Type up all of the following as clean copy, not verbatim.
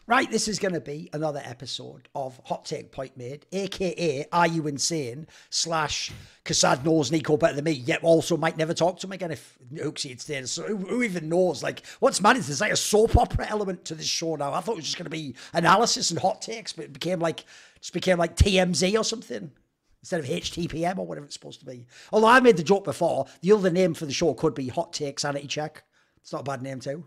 Right, this is going to be another episode of Hot Take Point Made, aka Are You Insane? / Kassad knows Nico better than me, yet also might never talk to him again if HooXi had stayed. So who even knows? Like, what's mad is there's like a soap opera element to this show now. I thought it was just going to be analysis and hot takes, but it became like TMZ or something instead of HTPM or whatever it's supposed to be. Although I made the joke before, the other name for the show could be Hot Take Sanity Check. It's not a bad name too.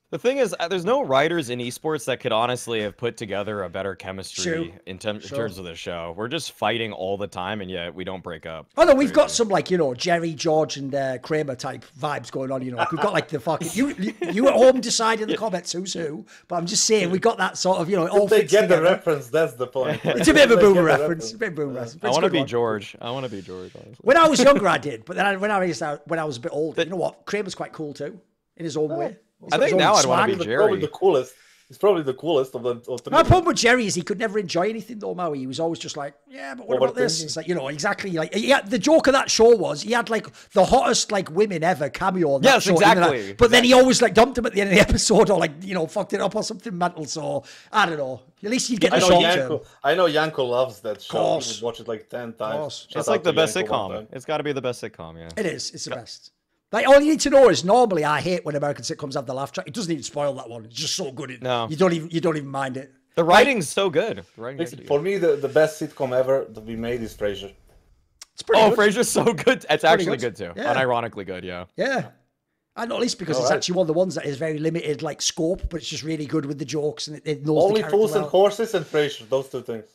The thing is, there's no writers in esports that could honestly have put together a better chemistry in terms of the show. We're just fighting all the time, and yet we don't break up. Oh no, we've got some like, you know, Jerry, George, and Kramer type vibes going on. You know, like we've got like the fucking you at home decide in the comments who's who. But I'm just saying we got that sort of, you know, all they fits get together. the reference. That's the point. It's a bit of a boomer reference. A bit of a boomer reference. I want to be George. I want to be George. Honestly. When I was younger, I did, but then when I was a bit older, you know what? Kramer's quite cool too, in his own way. I think now I'd want to be Jerry. Probably the coolest. He's probably the coolest of the. My problem with Jerry is he could never enjoy anything though, Maui. He was always just like, yeah, but what about this? It's like, you know, exactly. Like, yeah, the joke of that show was he had like the hottest like women ever cameo on that show. Exactly. But then he always like dumped him at the end of the episode or like, you know, fucked it up or something mental. So I don't know. At least you'd get the short term. I know Yanko loves that show. He would watch it like 10 times. It's like the best sitcom. It's got to be the best sitcom, yeah. It is. It's the best. Like, all you need to know is normally I hate when American sitcoms have the laugh track. It doesn't even spoil that one. It's just so good. No. You don't even mind it. The writing's so good. For me, the best sitcom ever that we made is Frasier. It's pretty good. Frasier's so good. It's actually good too. Yeah. Unironically good, yeah. Yeah. And not least because it's actually one of the ones that is very limited, like, scope, but it's just really good with the jokes and it knows Only the character Fools well. and Horses and Frasier, those two things.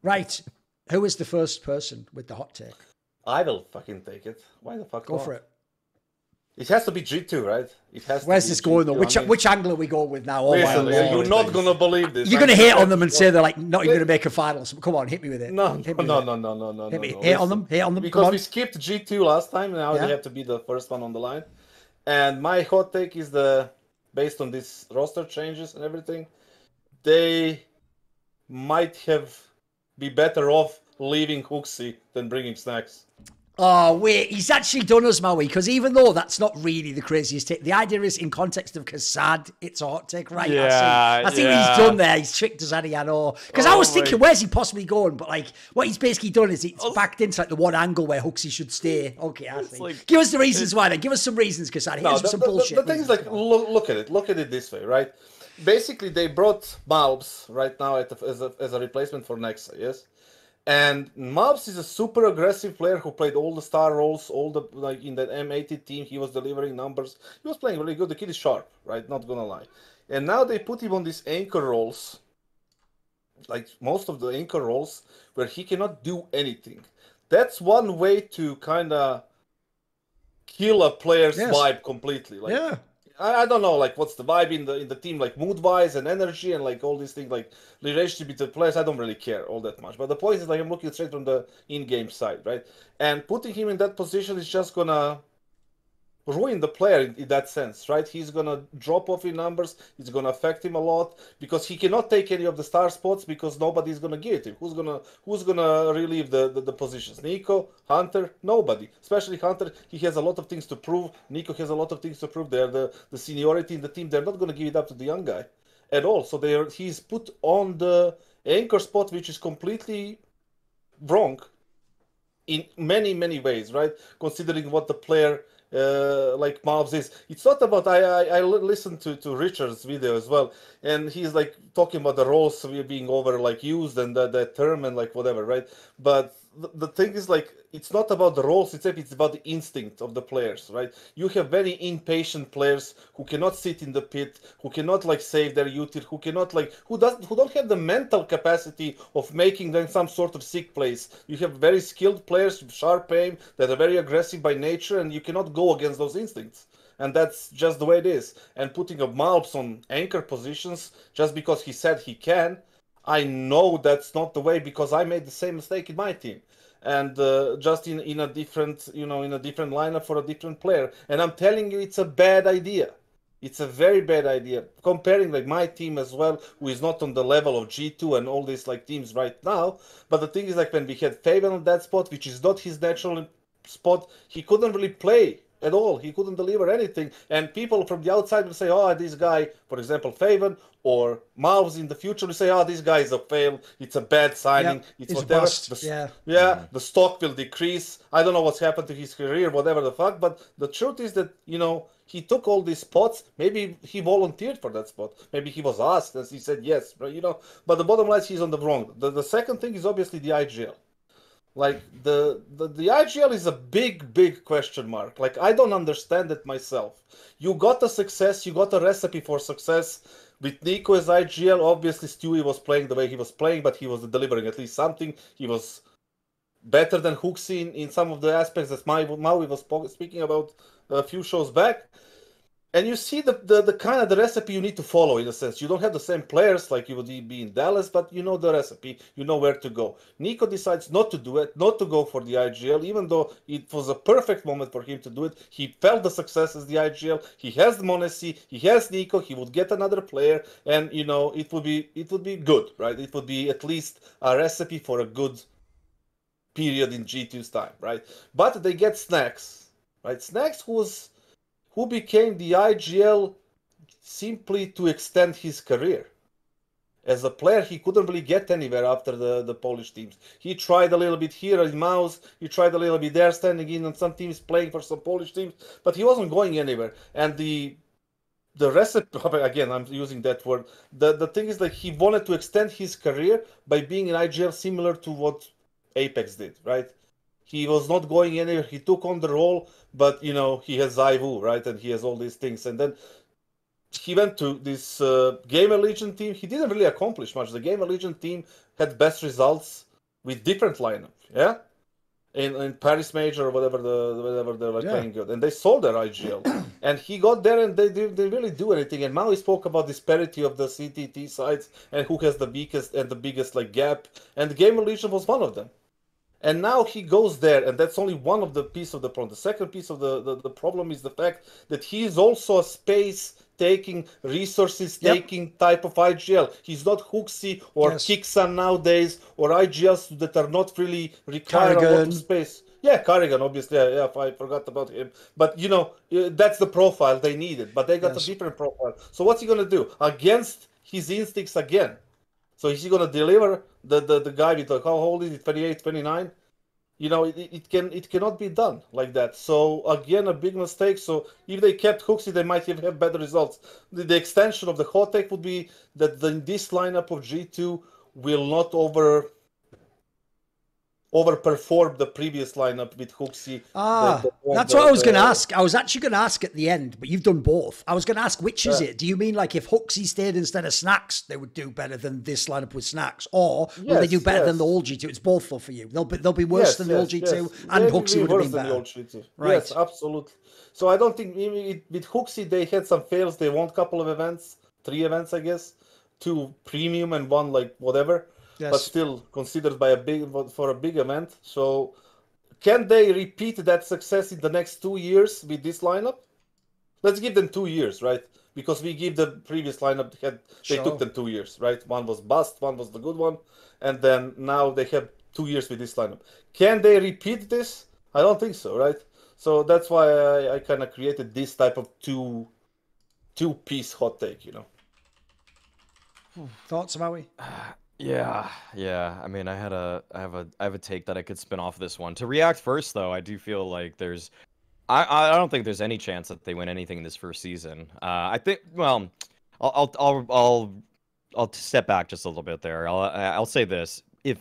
Right. Who is the first person with the hot take? I will fucking take it. Why the fuck Go not? for it. It has to be G2, right? It has. Where's to be this going though? G2. Which angle are we going with now? Listen, you're not gonna believe this. You're gonna hate on them and say they're like not even gonna make a final. So come on, hit me with it. No. Hit me. Hate on them. Because we skipped G2 last time, now they have to be the first one on the line. And my hot take is based on these roster changes and everything, they might be better off leaving HooXi than bringing SNAX. Oh, wait, he's actually done us, Maui, because even though that's not really the craziest take, the idea is in context of Kassad, it's a hot take, right? Yeah, I see what he's done there. He's tricked us, hasn't he? I know. Because I was thinking, where's he possibly going? But, like, what he's basically done is it's backed into, like, the one angle where HooXi should stay. Okay, I see. Like, give us the reasons why, then. Give us some reasons, Kassad. Here's some bullshit. The thing is, like, look at it. Look at it this way, right? Basically, they brought Malbs right now as a replacement for Nexa, yes? And Malbs is a super aggressive player who played all the star roles, in that M80 team. He was delivering numbers. He was playing really good. The kid is sharp, right? Not gonna lie. And now they put him on these anchor roles, like most of the anchor roles, where he cannot do anything. That's one way to kind of kill a player's vibe completely. Like, yeah. I don't know, like, what's the vibe in the team, like, mood-wise and energy and, like, all these things, like, relationship between players. I don't really care all that much. But the point is, like, I'm looking straight from the in-game side, right? And putting him in that position is just gonna ruin the player in that sense, right? He's gonna drop off in numbers. It's gonna affect him a lot because he cannot take any of the star spots because nobody's gonna give it to him. Who's gonna relieve the positions? Nico, Hunter, nobody. Especially Hunter, he has a lot of things to prove. Nico has a lot of things to prove. They're the seniority in the team. They're not gonna give it up to the young guy at all. So he's put on the anchor spot, which is completely wrong in many ways, right? Considering what the player like Malbs is. It's not about, I listened to Richard's video as well, and he's like talking about the roles being over like used and that term and like whatever, right? But the thing is, like, it's not about the roles itself, it's about the instinct of the players, right? You have very impatient players who cannot sit in the pit, who cannot like save their util, who cannot like who don't have the mental capacity of making them some sort of sick plays. You have very skilled players with sharp aim that are very aggressive by nature, and you cannot go against those instincts. And that's just the way it is. And putting a Malbs on anchor positions just because he said he can, I know that's not the way, because I made the same mistake in my team, and just in a different, in a different lineup for a different player. And I'm telling you, it's a bad idea. It's a very bad idea. Comparing like my team as well, who is not on the level of G2 and all these like teams right now. But the thing is, like, when we had Faven on that spot, which is not his natural spot, he couldn't really play at all. He couldn't deliver anything. And people from the outside will say, oh, this guy, for example, Faven or Maus in the future will say, oh, this guy is a fail. It's a bad signing. It's whatever. The stock will decrease. I don't know what's happened to his career, whatever the fuck. But the truth is that, you know, he took all these spots. Maybe he volunteered for that spot. Maybe he was asked and he said yes, you know. But the bottom line is he's on the wrong. The second thing is obviously the IGL. Like, the IGL is a big question mark. Like, I don't understand it myself. You got a success, you got a recipe for success. With Nico as IGL, obviously Stewie was playing the way he was playing, but he was delivering at least something. He was better than HooXi in some of the aspects that Maui was speaking about a few shows back. And you see the kind of the recipe you need to follow, in a sense. You don't have the same players like you would be in Dallas, but you know the recipe. You know where to go. Nico decides not to do it, not to go for the IGL, even though it was a perfect moment for him to do it. He felt the success as the IGL. He has the m0NESY. He has Nico. He would get another player, and you know it would be good, right? It would be at least a recipe for a good period in G2's time, right? But they get SNAX, right? SNAX who became the IGL simply to extend his career. As a player, he couldn't really get anywhere after the Polish teams. He tried a little bit here in Maus, he tried a little bit there, standing in on some teams, playing for some Polish teams, but he wasn't going anywhere. And the recipe, again, I'm using that word, the thing is that he wanted to extend his career by being an IGL similar to what Apex did, right? He was not going anywhere. He took on the role, but you know he has ZywOo, right, and he has all these things. And then he went to this GamerLegion team. He didn't really accomplish much. The GamerLegion team had best results with different lineup, yeah, in Paris Major or whatever they were playing good, and they sold their IGL. And he got there, and they didn't really do anything. And Maui spoke about disparity of the CTT sides and who has the biggest like gap, and the GamerLegion was one of them. And now he goes there, and that's only one of the piece of the problem. The second piece of the problem is the fact that he is also a space-taking, resources-taking type of IGL. He's not HooXi or Kixan nowadays, or IGLs that are not really require a lot of space. Yeah, Carrigan, obviously, yeah, I forgot about him. But, you know, that's the profile they needed. But they got a different profile. So what's he going to do? Against his instincts again. So is he going to deliver the guy with, like, how old is he, 28, 29? You know, it cannot be done like that. So, again, a big mistake. So if they kept HooXi, they might have better results. The extension of the hot take would be that this lineup of G2 will not overperformed the previous lineup with HooXi. That's what I was going to ask. I was actually going to ask at the end, but you've done both. I was going to ask, which is it? Do you mean like if HooXi stayed instead of SNAX, they would do better than this lineup with SNAX? Or will they do better than the old G2? It's both though for you. They'll be worse than the old G2, and HooXi would have been better. The old G2. Right. Yes, absolutely. So I don't think, with HooXi, they had some fails. They won a couple of events, 3 events, I guess. 2 premium and 1 like whatever. Yes. But still considered for a big event. So can they repeat that success in the next 2 years with this lineup? Let's give them 2 years, right? Because we give the previous lineup, they took them 2 years, right? One was bust, one was the good one. And then now they have 2 years with this lineup. Can they repeat this? I don't think so, right? So that's why I kind of created this type of two-piece hot take, you know. Thoughts, Maui? Yeah. I mean, I have a take that I could spin off this one. To react first, though, I do feel like I don't think there's any chance that they win anything in this first season. I think, well, I'll step back just a little bit there. I'll say this: if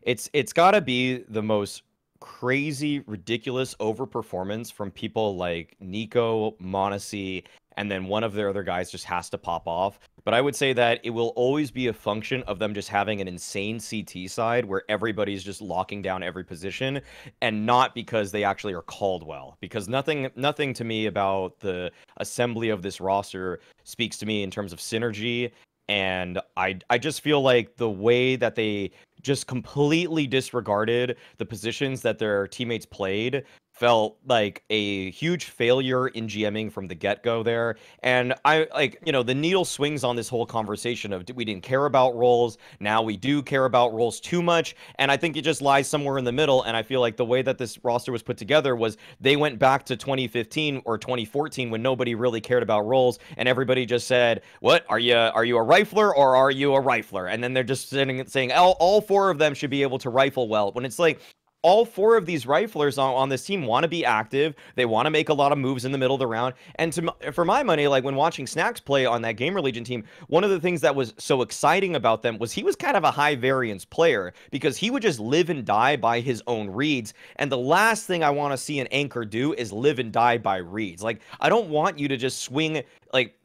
it's got to be the most crazy, ridiculous overperformance from people like Nico, m0NESY, and then one of their other guys just has to pop off. But I would say that it will always be a function of them just having an insane CT side where everybody's just locking down every position, and not because they actually are called well. Because nothing to me about the assembly of this roster speaks to me in terms of synergy. And I just feel like the way that they just completely disregarded the positions that their teammates played felt like a huge failure in GMing from the get-go there. And I like, you know, the needle swings on this whole conversation of we didn't care about roles, now we do care about roles too much, and I think it just lies somewhere in the middle. And I feel like the way that this roster was put together was they went back to 2015 or 2014 when nobody really cared about roles, and everybody just said, what, are you a rifler or are you a rifler? And then they're just sitting and saying all four of them should be able to rifle well, when it's like, all four of these riflers on this team want to be active. They want to make a lot of moves in the middle of the round. And for my money, like when watching SNAX play on that GamerLegion team, one of the things that was so exciting about them was he was kind of a high variance player because he would just live and die by his own reads. And the last thing I want to see an anchor do is live and die by reads. Like, I don't want you to just swing, like,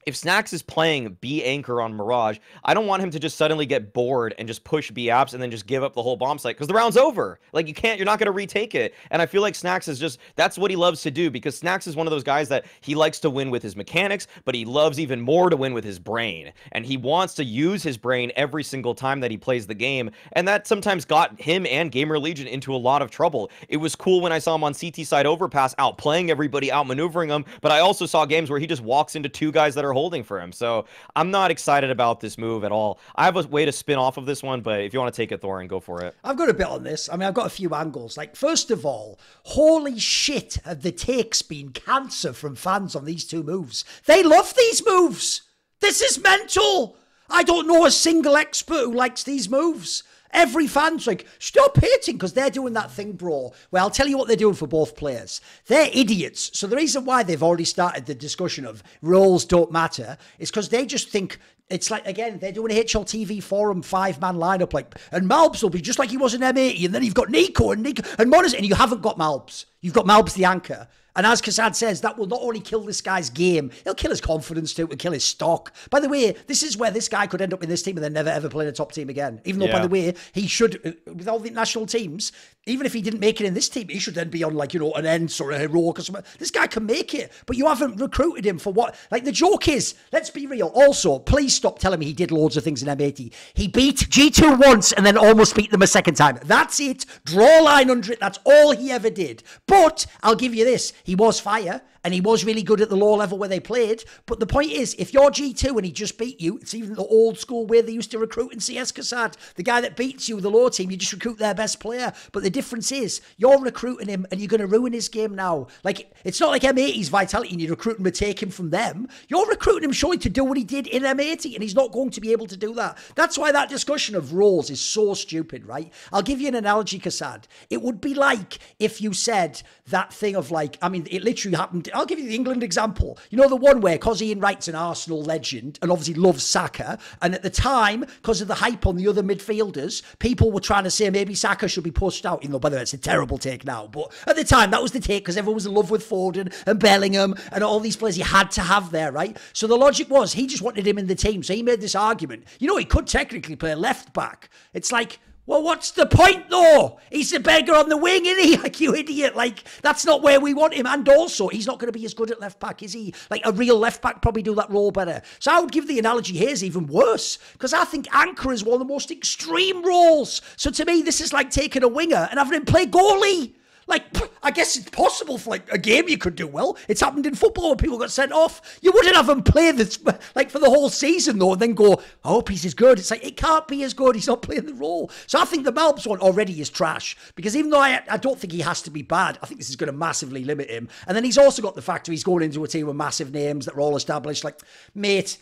if SNAX is playing B anchor on Mirage, I don't want him to just suddenly get bored and just push B apps and then just give up the whole bomb site, because the round's over. Like, you're not going to retake it. And I feel like SNAX is just, that's what he loves to do, because SNAX is one of those guys that he likes to win with his mechanics, but he loves even more to win with his brain. And he wants to use his brain every single time that he plays the game. And that sometimes got him and GamerLegion into a lot of trouble. It was cool when I saw him on CT side overpass, outplaying everybody, outmaneuvering them, but I also saw games where he just walks into two guys that are holding for him. So I'm not excited about this move at all. I have a way to spin off of this one, but if you want to take it, Thorin, go for it. I've got a bit on this. I mean, I've got a few angles. Like, first of all, holy shit, have the takes been cancer from fans on these two moves. They love these moves. This is mental. I don't know a single expert who likes these moves. Every fan's like, stop hating, because they're doing that thing, bro. Well, I'll tell you what they're doing for both players. They're idiots. So the reason why they've already started the discussion of roles don't matter is because they just think, it's like, again, they're doing a HLTV forum 5-man lineup, like, and Malbs will be just like he was in M80, and then you've got Nico and Monas, and you haven't got Malbs. You've got Malbs the anchor. And as kassad says, that will not only kill this guy's game, it'll kill his confidence too, it'll kill his stock. By the way, this is where this guy could end up in this team and then never ever play in a top team again. Even though, by the way, he should, with all the national teams, even if he didn't make it in this team, he should then be on, like, you know, an Ents or a Heroic or something. This guy can make it, but you haven't recruited him for what? Like, the joke is, let's be real. Also, please stop telling me he did loads of things in M80. He beat G2 once and then almost beat them a second time. That's it. Draw a line under it. That's all he ever did. But I'll give you this. He was fire. And he was really good at the low level where they played. But the point is, if you're G2 and he just beat you, it's even the old school way they used to recruit in CS kassad. The guy that beats you, the low team, you just recruit their best player. But the difference is, you're recruiting him and you're going to ruin his game now. Like, it's not like M80's vitality and you recruit him to take him from them. You're recruiting him showing to do what he did in M80, and he's not going to be able to do that. That's why that discussion of roles is so stupid, right? I'll give you an analogy, kassad. It would be like if you said that thing of, like, I mean, it literally happened. I'll give you the England example. You know, the one where, because Ian Wright's an Arsenal legend and obviously loves Saka, and at the time, because of the hype on the other midfielders, people were trying to say maybe Saka should be pushed out, even though, by the way, it's a terrible take now. But at the time, that was the take, because everyone was in love with Foden and Bellingham and all these players he had to have there, right? So the logic was, he just wanted him in the team. So he made this argument. You know, he could technically play left back. It's like, well, what's the point, though? He's a beggar on the wing, isn't he? Like, you idiot. Like, that's not where we want him. And also, he's not going to be as good at left back, is he? Like, a real left back probably do that role better. So I would give the analogy here is even worse, because I think anchor is one of the most extreme roles. So to me, this is like taking a winger and having him play goalie. Like, I guess it's possible for, like, a game you could do well. It's happened in football when people got sent off. You wouldn't have him play this, like, for the whole season, though, and then go, I hope he's as good. It's like, it can't be as good. He's not playing the role. So I think the Malbs one already is trash, because even though I don't think he has to be bad, I think this is going to massively limit him. And then he's also got the factor he's going into a team with massive names that are all established. Like, mate,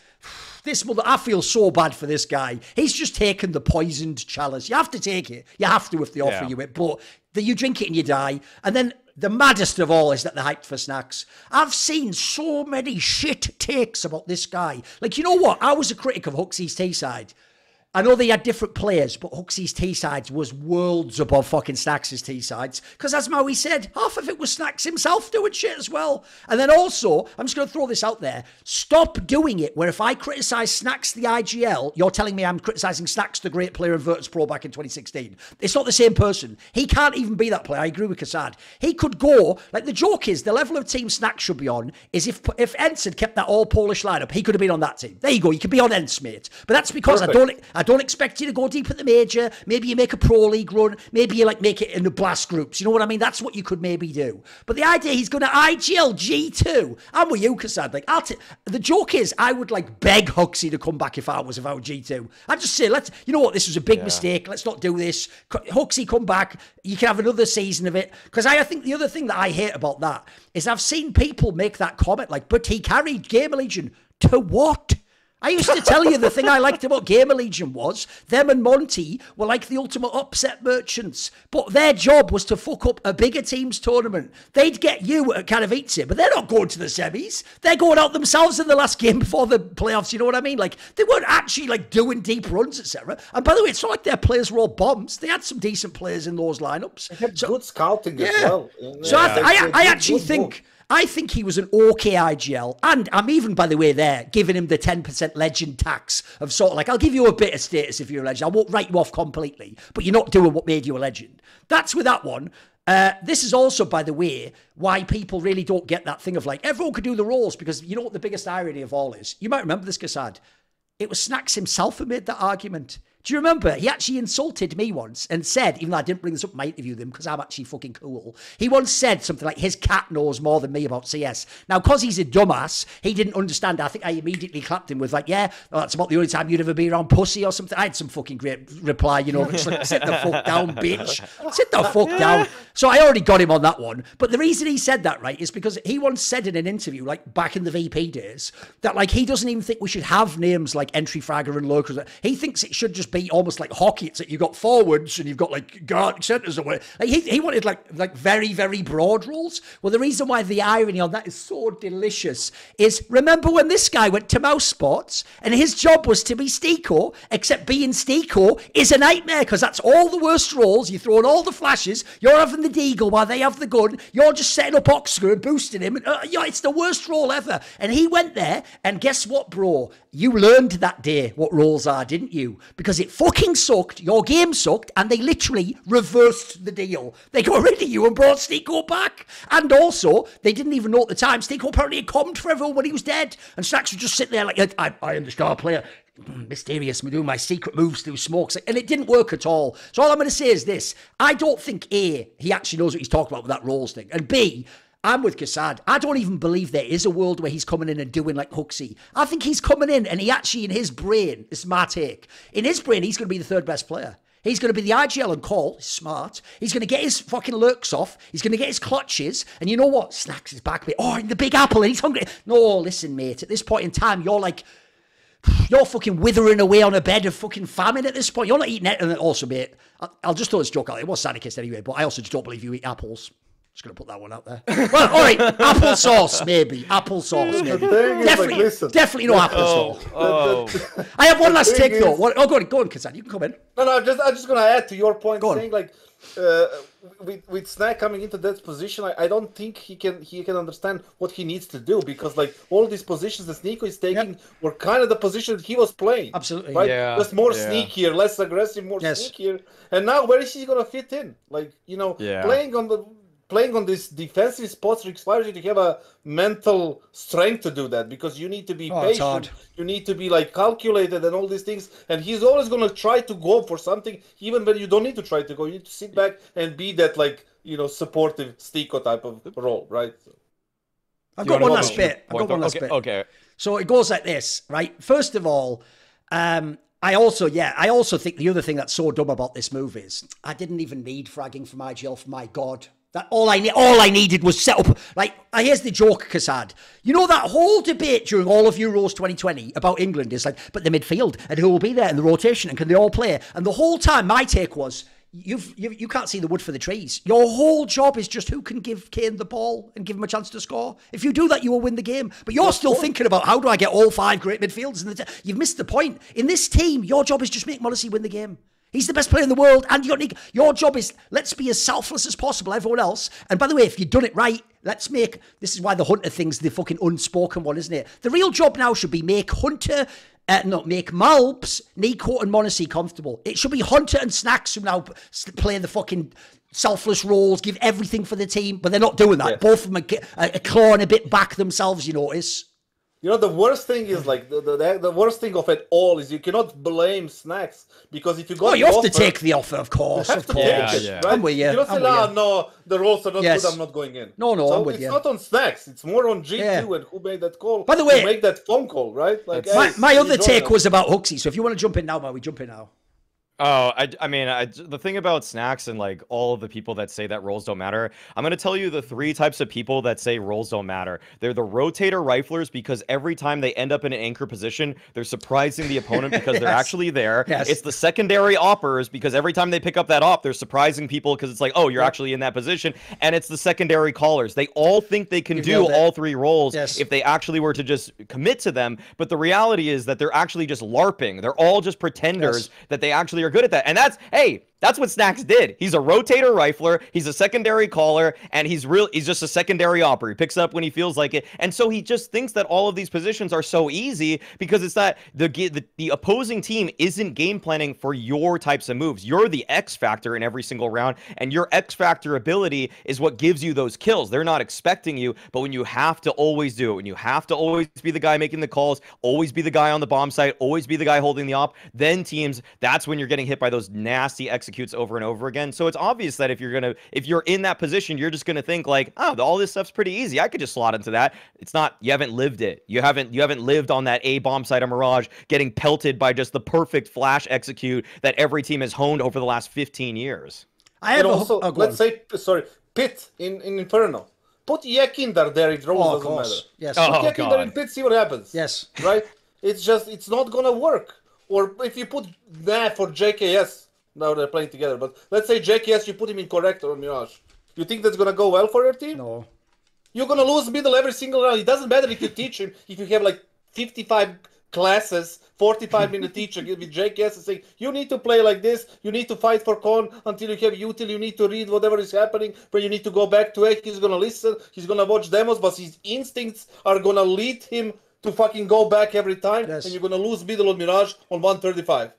this mother, I feel so bad for this guy. He's just taken the poisoned chalice. You have to take it. You have to if they offer you it. But you drink it and you die. And then the maddest of all is that they're hyped for SNAX. I've seen so many shit takes about this guy. Like, you know what? I was a critic of HooXi's T-side. I know they had different players, but HooXi's T-sides was worlds above fucking SNAX's T-sides. Because as Maui said, half of it was SNAX himself doing shit as well. And then also, I'm just going to throw this out there. Stop doing it where if I criticise SNAX the IGL, you're telling me I'm criticising SNAX the great player in Virtus Pro back in 2016. It's not the same person. He can't even be that player. I agree with kassad. He could go, like, the joke is, the level of team SNAX should be on is if Ents had kept that all Polish lineup, he could have been on that team. There you go. You could be on Ents, mate. But that's because I I don't expect you to go deep at the major. Maybe you make a pro league run. Maybe you like make it in the blast groups. You know what I mean? That's what you could maybe do. But the idea he's going to IGL G2. I'm with you, kassad. Like, the joke is, I would like beg HooXi to come back if I was G2. I'd just say, you know what, this was a big mistake. Let's not do this. HooXi, come back. You can have another season of it. Because I think the other thing that I hate about that is I've seen people make that comment, like, but he carried GamerLegion to what? I used to tell you the thing I liked about GamerLegion was them and Monty were like the ultimate upset merchants, but their job was to fuck up a bigger team's tournament. They'd get you at Katowice, but they're not going to the semis. They're going out themselves in the last game before the playoffs, you know what I mean? Like, they weren't actually like doing deep runs, etc. And by the way, it's not like their players were all bombs. They had some decent players in those lineups. They had good scouting as well. So I actually think... I think he was an okay IGL, and I'm even, by the way, there, giving him the 10% legend tax of sort of like, I'll give you a bit of status if you're a legend. I won't write you off completely, but you're not doing what made you a legend. That's with that one. This is also, by the way, why people really don't get that thing of like, everyone could do the roles, because you know what the biggest irony of all is? You might remember this, kassad. It was SNAX himself who made that argument. Do you remember? He actually insulted me once and said, even though I didn't bring this up in my interview with him because I'm actually fucking cool, he once said something like, his cat knows more than me about CS. Now, because he's a dumbass, he didn't understand. I think I immediately clapped him with like, yeah, well, that's about the only time you'd ever be around pussy or something. I had some fucking great reply, you know, just like, sit the fuck down, bitch. Sit the fuck down. So I already got him on that one. But the reason he said that, right, is because he once said in an interview, like back in the VP days, that like he doesn't even think we should have names like entry fragger and locals. He thinks it should just be almost like hockey. It's like you've got forwards and you've got like guard centers or whatever. Like he wanted like very, very broad roles. Well, the reason why the irony on that is so delicious is, remember when this guy went to Mouse Sports and his job was to be Steeko, except being Steeko is a nightmare because that's all the worst roles. You're throwing all the flashes. You're having the deagle while they have the gun. You're just setting up Oxford and boosting him. And, yeah, it's the worst role ever. And he went there and guess what, bro? You learned that day what roles are, didn't you? Because it fucking sucked. Your game sucked and they literally reversed the deal. They got rid of you and brought Steeko back. And also, they didn't even know at the time, Steeko apparently had commed for everyone when he was dead. And SNAX would just sit there like, I am the star player. Mysterious, I'm doing my secret moves through smokes, and it didn't work at all. So all I'm going to say is this: I don't think A, he actually knows what he's talking about with that roles thing, and B, I'm with kassad. I don't even believe there is a world where he's coming in and doing like HooXi. I think he's coming in and he actually, in his brain, this is my take, in his brain, he's going to be the third best player. He's going to be the IGL and call. He's smart. He's going to get his fucking lurks off. He's going to get his clutches. And you know what? SNAX is back. Oh, in the big apple, and he's hungry. No, listen, mate. At this point in time, you're fucking withering away on a bed of fucking famine at this point. You're not eating it. And also, mate, I'll just throw this joke out. It was sadicist anyway, but I also just don't believe you eat apples. Just going to put that one out there. Well, all right, applesauce, maybe. Applesauce, maybe. Definitely no applesauce. I have one last take, though. Go on, kassad. You can come in. No, I'm just going to add to your point, saying, like, with SNAX coming into that position, I don't think he can understand what he needs to do, because like all these positions that Steeko is taking were kind of the positions he was playing. Absolutely, right? Just more sneakier, less aggressive, more sneakier. And now where is he gonna fit in? Like, you know, playing on these defensive spots requires you to have a mental strength to do that, because you need to be patient, you need to be like calculated and all these things. And he's always going to try to go for something, even when you don't need to try to go. You need to sit back and be that, like, you know, supportive Steeko type of role, right? I've got one last bit. Okay. So it goes like this, right? First of all, I also think the other thing that's so dumb about this move is I didn't even need fragging from IGL, for my God. That all I needed was set up. Like, here's the joke, kassad. You know that whole debate during all of Euros 2020 about England is like, but the midfield and who will be there and the rotation and can they all play? And the whole time my take was, you can't see the wood for the trees. Your whole job is just who can give Kane the ball and give him a chance to score. If you do that, you will win the game. But you're still thinking about how do I get all five great midfielders? You've missed the point. In this team, your job is just make Mauisnake win the game. He's the best player in the world, and your job is, let's be as selfless as possible, everyone else. And by the way, if you've done it right, this is why the Hunter thing's the fucking unspoken one, isn't it? The real job now should be make Malps, Nico and Mauisnake comfortable. It should be Hunter and SNAX who now play the fucking selfless roles, give everything for the team, but they're not doing that. Both of them are clawing a bit back themselves, you notice. You know, the worst thing is like the worst thing of it all is you cannot blame SNAX because if you got you have offer, to take the offer, of course, you have of to course. take it, Yeah. right? I'm with you. You don't say, I'm with you. no, the roles are not Yes. good, I'm not going in. No, so I'm with it's you. not on SNAX. It's more on G2 Yeah. and who made that call. By the way, to make that phone call, right? Like My hey, other join take us. was about HooXi, so if you want to jump in now, Mo, we jump in now. Oh, I mean, the thing about SNAX and like all of the people that say that roles don't matter, I'm gonna tell you the 3 types of people that say roles don't matter. They're the rotator riflers because every time they end up in an anchor position, they're surprising the opponent because they're actually there. Yes. It's the secondary oppers because every time they pick up that op, they're surprising people because it's like, oh, you're actually in that position. And it's the secondary callers. They all think they can do all 3 roles if they actually were to just commit to them. But the reality is that they're actually just LARPing. They're all just pretenders that they actually are good at that. And that's what SNAX did. He's a rotator rifler, he's a secondary caller, and he's just a secondary operator. He picks up when he feels like it. And so he just thinks that all of these positions are so easy because it's that the opposing team isn't game planning for your types of moves. You're the X factor in every single round, and your X factor ability is what gives you those kills. They're not expecting you, but when you have to always do it, when you have to always be the guy making the calls, always be the guy on the bomb site, always be the guy holding the op, then teams, that's when you're getting hit by those nasty executes over and over again. So it's obvious that if you're in that position, you're just gonna think like, oh, all this stuff's pretty easy. I could just slot into that. It's not. You haven't lived it. You haven't lived on that A bomb site or Mirage, getting pelted by just the perfect flash execute that every team has honed over the last 15 years. I have also let's say Pit in Inferno. Put Yekindar there. It rolls doesn't matter. Yes. Put Yekindar in Pit. See what happens. Yes. Right. It's not gonna work. Or if you put Naf or JKS, now they're playing together, but let's say JKS, you put him in Corrector or Mirage. You think that's gonna go well for your team? No. You're gonna lose middle every single round. It doesn't matter if you teach him, if you have like 55 classes, 45-minute teacher with JKS and saying, you need to play like this, you need to fight for con until you have util, you need to read whatever is happening, but you need to go back to it. He's gonna listen, he's gonna watch demos, but his instincts are gonna lead him to fucking go back every time, and you're gonna lose middle on Mirage on 135.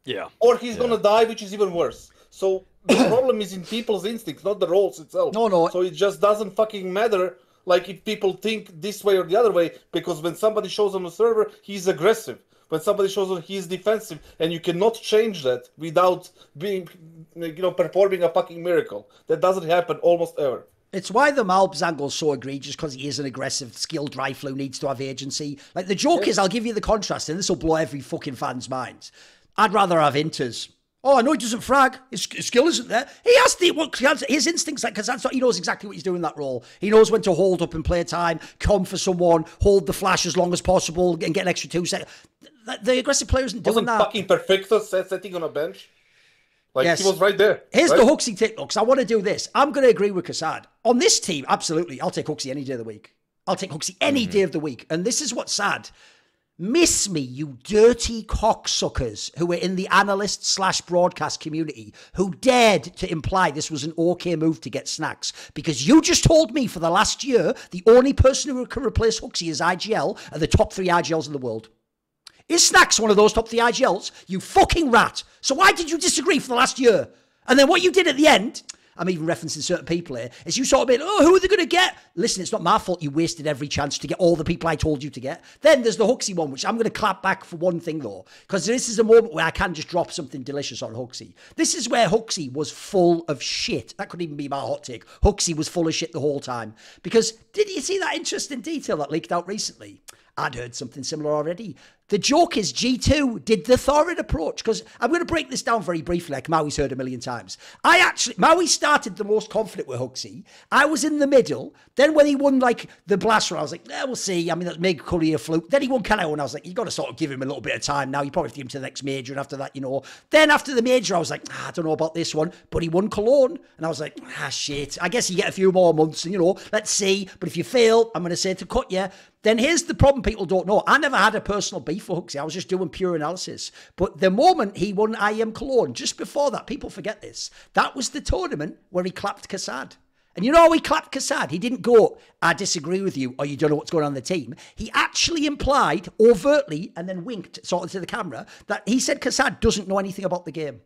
Yeah. Or he's gonna die, which is even worse. So the problem is in people's instincts, not the roles itself. No. So it just doesn't fucking matter, like if people think this way or the other way, because when somebody shows on the server, he's aggressive. When somebody shows on, he's defensive, and you cannot change that without being, performing a fucking miracle. That doesn't happen almost ever. It's why the Malbs angle is so egregious, because he is an aggressive, skilled rifler who needs to have agency. Like, the joke is, I'll give you the contrast, and this will blow every fucking fan's minds. I'd rather have Inters. Oh, I know he doesn't frag. His skill isn't there. He has his instincts, like, because he knows exactly what he's doing in that role. He knows when to hold up and play time, come for someone, hold the flash as long as possible, and get an extra 2 seconds. The aggressive player isn't doing that. Wasn't fucking Perfecto sitting on a bench? Like, he was right there. Here's right? the HooXi take, because I want to do this. I'm going to agree with kassad. On this team, absolutely, I'll take HooXi any day of the week. I'll take HooXi any day of the week. And this is what's sad. Miss me, you dirty cocksuckers who were in the analyst/broadcast community who dared to imply this was an okay move to get SNAX. Because you just told me for the last year, the only person who can replace HooXi is IGL are the top 3 IGLs in the world. Is SNAX one of those top 3 IGLs? You fucking rat. So why did you disagree for the last year? And then what you did at the end, I'm even referencing certain people here, is you sort of been, oh, who are they going to get? Listen, it's not my fault you wasted every chance to get all the people I told you to get. Then there's the HooXi one, which I'm going to clap back for one thing, though, because this is a moment where I can just drop something delicious on HooXi. This is where HooXi was full of shit. That could even be my hot take. HooXi was full of shit the whole time. Because did you see that interesting detail that leaked out recently? I'd heard something similar already. The joke is G2 did the Thorin approach, because I'm going to break this down very briefly, like Maui's heard a million times. Maui started the most confident with HooXi. I was in the middle. Then when he won like the blaster, I was like, we'll see. I mean, that's Meg Courier fluke. Then he won KO, and I was like, you've got to sort of give him a little bit of time now. You probably have to give him to the next major, and after that, Then after the major, I was like, I don't know about this one, but he won Cologne, and I was like, shit. I guess you get a few more months, and let's see. But if you fail, I'm going to say to cut you. Then here's the problem people don't know. I never had a personal beef with HooXi. I was just doing pure analysis. But the moment he won IM Cologne, just before that, people forget this, that was the tournament where he clapped kassad. And you know how he clapped kassad? He didn't go, I disagree with you, or you don't know what's going on in the team. He actually implied overtly and then winked sort of to the camera that he said kassad doesn't know anything about the game.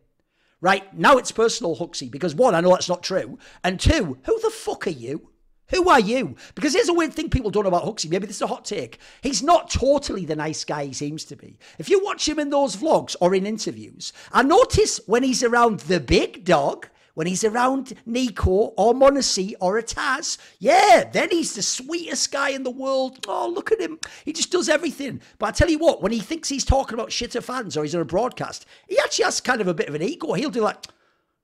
Right? Now it's personal, HooXi, because one, I know that's not true. And two, who the fuck are you? Who are you? Because here's a weird thing people don't know about HooXi. Maybe this is a hot take. He's not totally the nice guy he seems to be. If you watch him in those vlogs or in interviews, I notice when he's around the big dog, when he's around Nico or Mauisnake or a Taz, yeah, then he's the sweetest guy in the world. Oh, look at him. He just does everything. But I tell you what, when he thinks he's talking about shit to fans or he's on a broadcast, he actually has kind of a bit of an ego. He'll do like,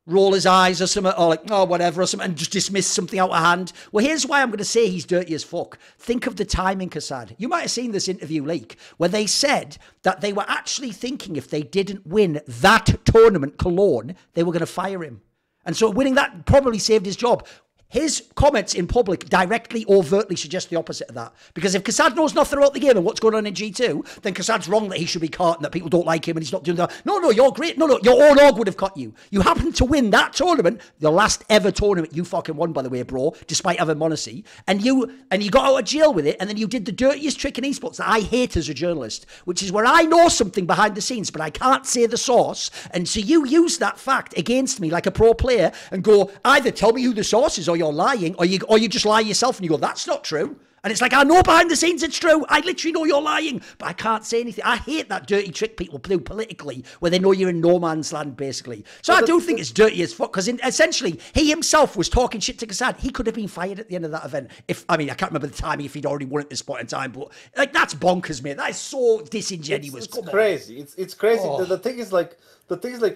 roll his eyes or something, or like, oh, whatever, or something, and just dismiss something out of hand. Well, here's why I'm going to say he's dirty as fuck. Think of the timing, Kassad. You might have seen this interview leak where they said that they were actually thinking if they didn't win that tournament, Cologne, they were going to fire him. And so winning that probably saved his job. His comments in public directly, overtly suggest the opposite of that. Because if Kassad knows nothing about the game and what's going on in G2, then Kassad's wrong that he should be caught and that people don't like him and he's not doing that. No, you're great. No, your own org would have caught you. You happened to win that tournament, the last ever tournament you fucking won, by the way, bro, despite having Mauisnake. And you got out of jail with it, and then you did the dirtiest trick in esports that I hate as a journalist, which is where I know something behind the scenes, but I can't say the source. And so you use that fact against me like a pro player and go, either tell me who the source is or you're lying, or you just lie yourself and you go, that's not true. And it's like, I know behind the scenes it's true. I literally know you're lying, but I can't say anything. I hate that dirty trick people do politically where they know you're in no man's land, basically. So I do think it's dirty as fuck, because essentially he himself was talking shit to Kassad. He could have been fired at the end of that event. I mean, I can't remember the timing if he'd already won at this point in time, but like, that's bonkers, mate. That is so disingenuous. It's crazy. It's crazy. Oh. The thing is like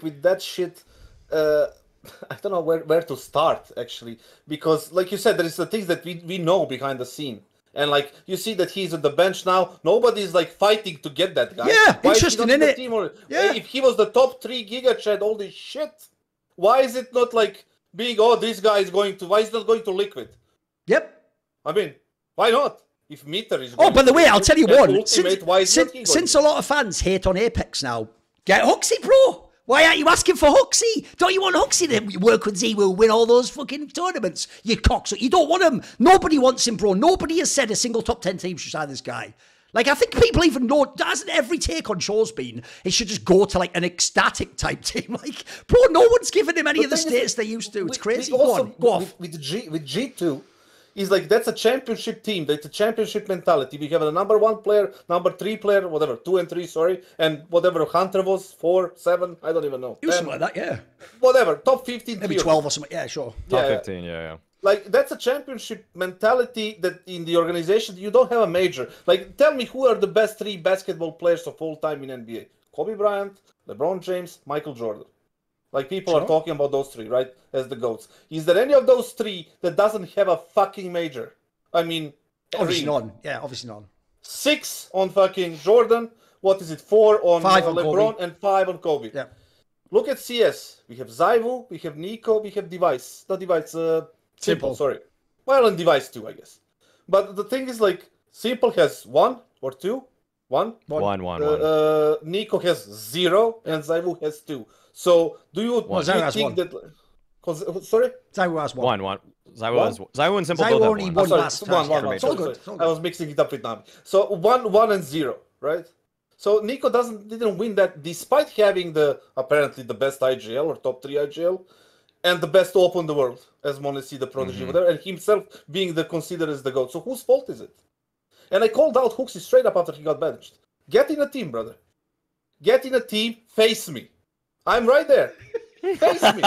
with that shit, I don't know where to start, actually, because like you said, there is the things that we know behind the scene. And like you see that he's on the bench now, nobody's like fighting to get that guy. Yeah, why interesting, isn't it? Yeah. If he was the top 3 giga chat, all this shit, why is it not like being, oh, this guy is going to, why is not going to Liquid? Yep. I mean, why not? If Meter is going by the way, I'll tell you one. Ultimate, since a lot of fans hate on Apex now, get HooXi, bro. Why aren't you asking for HooXi? Don't you want HooXi to work with ZywOo, win all those fucking tournaments? You cocks. You don't want him. Nobody wants him, bro. Nobody has said a single top 10 team should sign this guy. Like, I think people even know, hasn't every take on show's been, he should just go to like an ecstatic type team. Like, bro, no one's given him any of the status they used to. It's crazy. Go off. With G2, is like, that's a championship team. That's a championship mentality. We have a number 1 player, number 3 player, whatever, 2 and 3, sorry, and whatever Hunter was, 4, 7, I don't even know. It was something like that, yeah. Whatever, top 15. Maybe 12 or something, yeah, sure. Top 15, yeah. Like, that's a championship mentality that in the organization, you don't have a major. Like, tell me who are the best 3 basketball players of all time in NBA? Kobe Bryant, LeBron James, Michael Jordan. Like, people are talking about those 3, right? As the GOATs. Is there any of those 3 that doesn't have a fucking major? I mean, obviously none. Yeah, obviously none. 6 on fucking Jordan. What is it? 4 on 5 on LeBron Kobe. And 5 on Kobe. Yeah. Look at CS. We have ZywOo, we have Nico, we have Device. Not Device, Simple, sorry. Well, and Device too, I guess. But the thing is, like, Simple has 1 or 2. 1. Nico has 0 and ZywOo has 2. So, do you think that? Sorry, ZywOo has 1. ZywOo and Simple ZywOo both only have won 1. last time. It's all good. I was mixing it up with Nami. So 1 and 0, right? So Nico didn't win that, despite having apparently the best IGL or top 3 IGL and the best OP in the world, as Mauisnake, the prodigy, whatever, and himself being considered as the GOAT. So whose fault is it? And I called out HooXi straight up after he got benched. Get in a team, brother. Get in a team. Face me. I'm right there. Face me.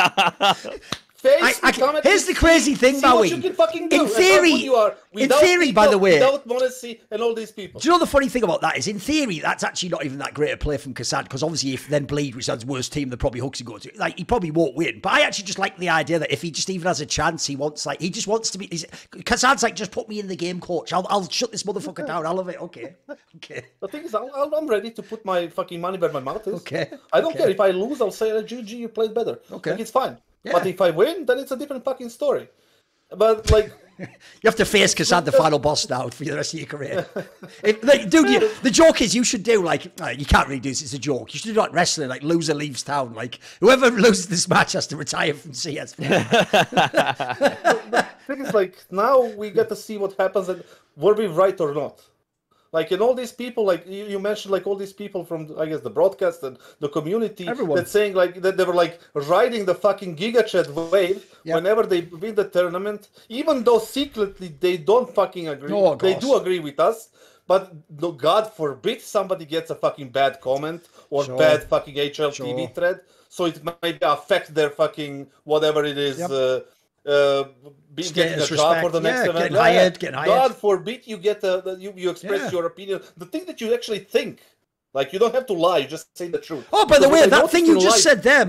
Here's the crazy thing, Maui. In theory, by the way, without Mauisnake and all these people. Do you know the funny thing about that is, in theory, that's actually not even that great a play from Kassad, because obviously if then Bleed, which is worst team, then probably HooXi go to, like, he probably won't win. But I actually just like the idea that if he just even has a chance, he just wants to be. Kassad's like, just put me in the game, coach. I'll shut this motherfucker down. I love it. Okay. The thing is, I'm ready to put my fucking money where my mouth is. Okay. I don't care if I lose. I'll say, GG, you played better. Okay. Like, it's fine. Yeah. But if I win, then it's a different fucking story. But like, you have to face Kassad, the final boss, now for the rest of your career. Dude, the joke is you should do like, you can't really do this. It's a joke. You should do like wrestling, like loser leaves town. Like whoever loses this match has to retire from CS. The thing is, like, now we get to see what happens and were we right or not. Like, and all these people, like you mentioned, like all these people from, I guess, the broadcast and the community, that's saying like that they were like riding the fucking GigaChat wave whenever they win the tournament, even though secretly they don't fucking agree. Oh, they do agree with us, but no, God forbid somebody gets a fucking bad comment or bad fucking HLTV thread, so it might affect their fucking whatever it is. Getting a job for the next event. Getting hired. God forbid you get you express your opinion. The thing that you actually think. Like, you don't have to lie, you just say the truth. Oh, by the way, that thing you just said there,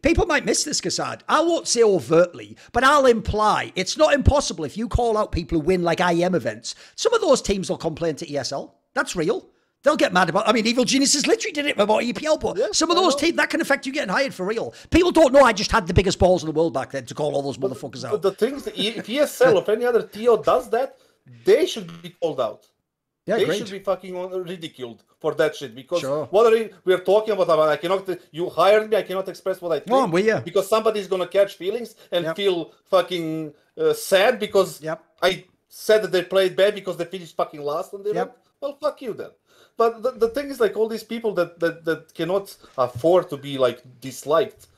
people might miss this, Kassad. I won't say overtly, but I'll imply it's not impossible if you call out people who win like IEM events. Some of those teams will complain to ESL. That's real. They'll get mad about. I mean, Evil Geniuses literally did it about EPL, but some of those teams that can affect you getting hired for real. People don't know I just had the biggest balls in the world back then to call all those motherfuckers out. But the things that if ESL or any other TO does that, they should be called out. Yeah, they should be fucking ridiculed for that shit, because what we're talking about, I cannot. You hired me, I cannot express what I think because somebody's gonna catch feelings and feel fucking sad because I said that they played bad because they finished fucking last on the event. Well, fuck you then. But the thing is, like, all these people that cannot afford to be like disliked,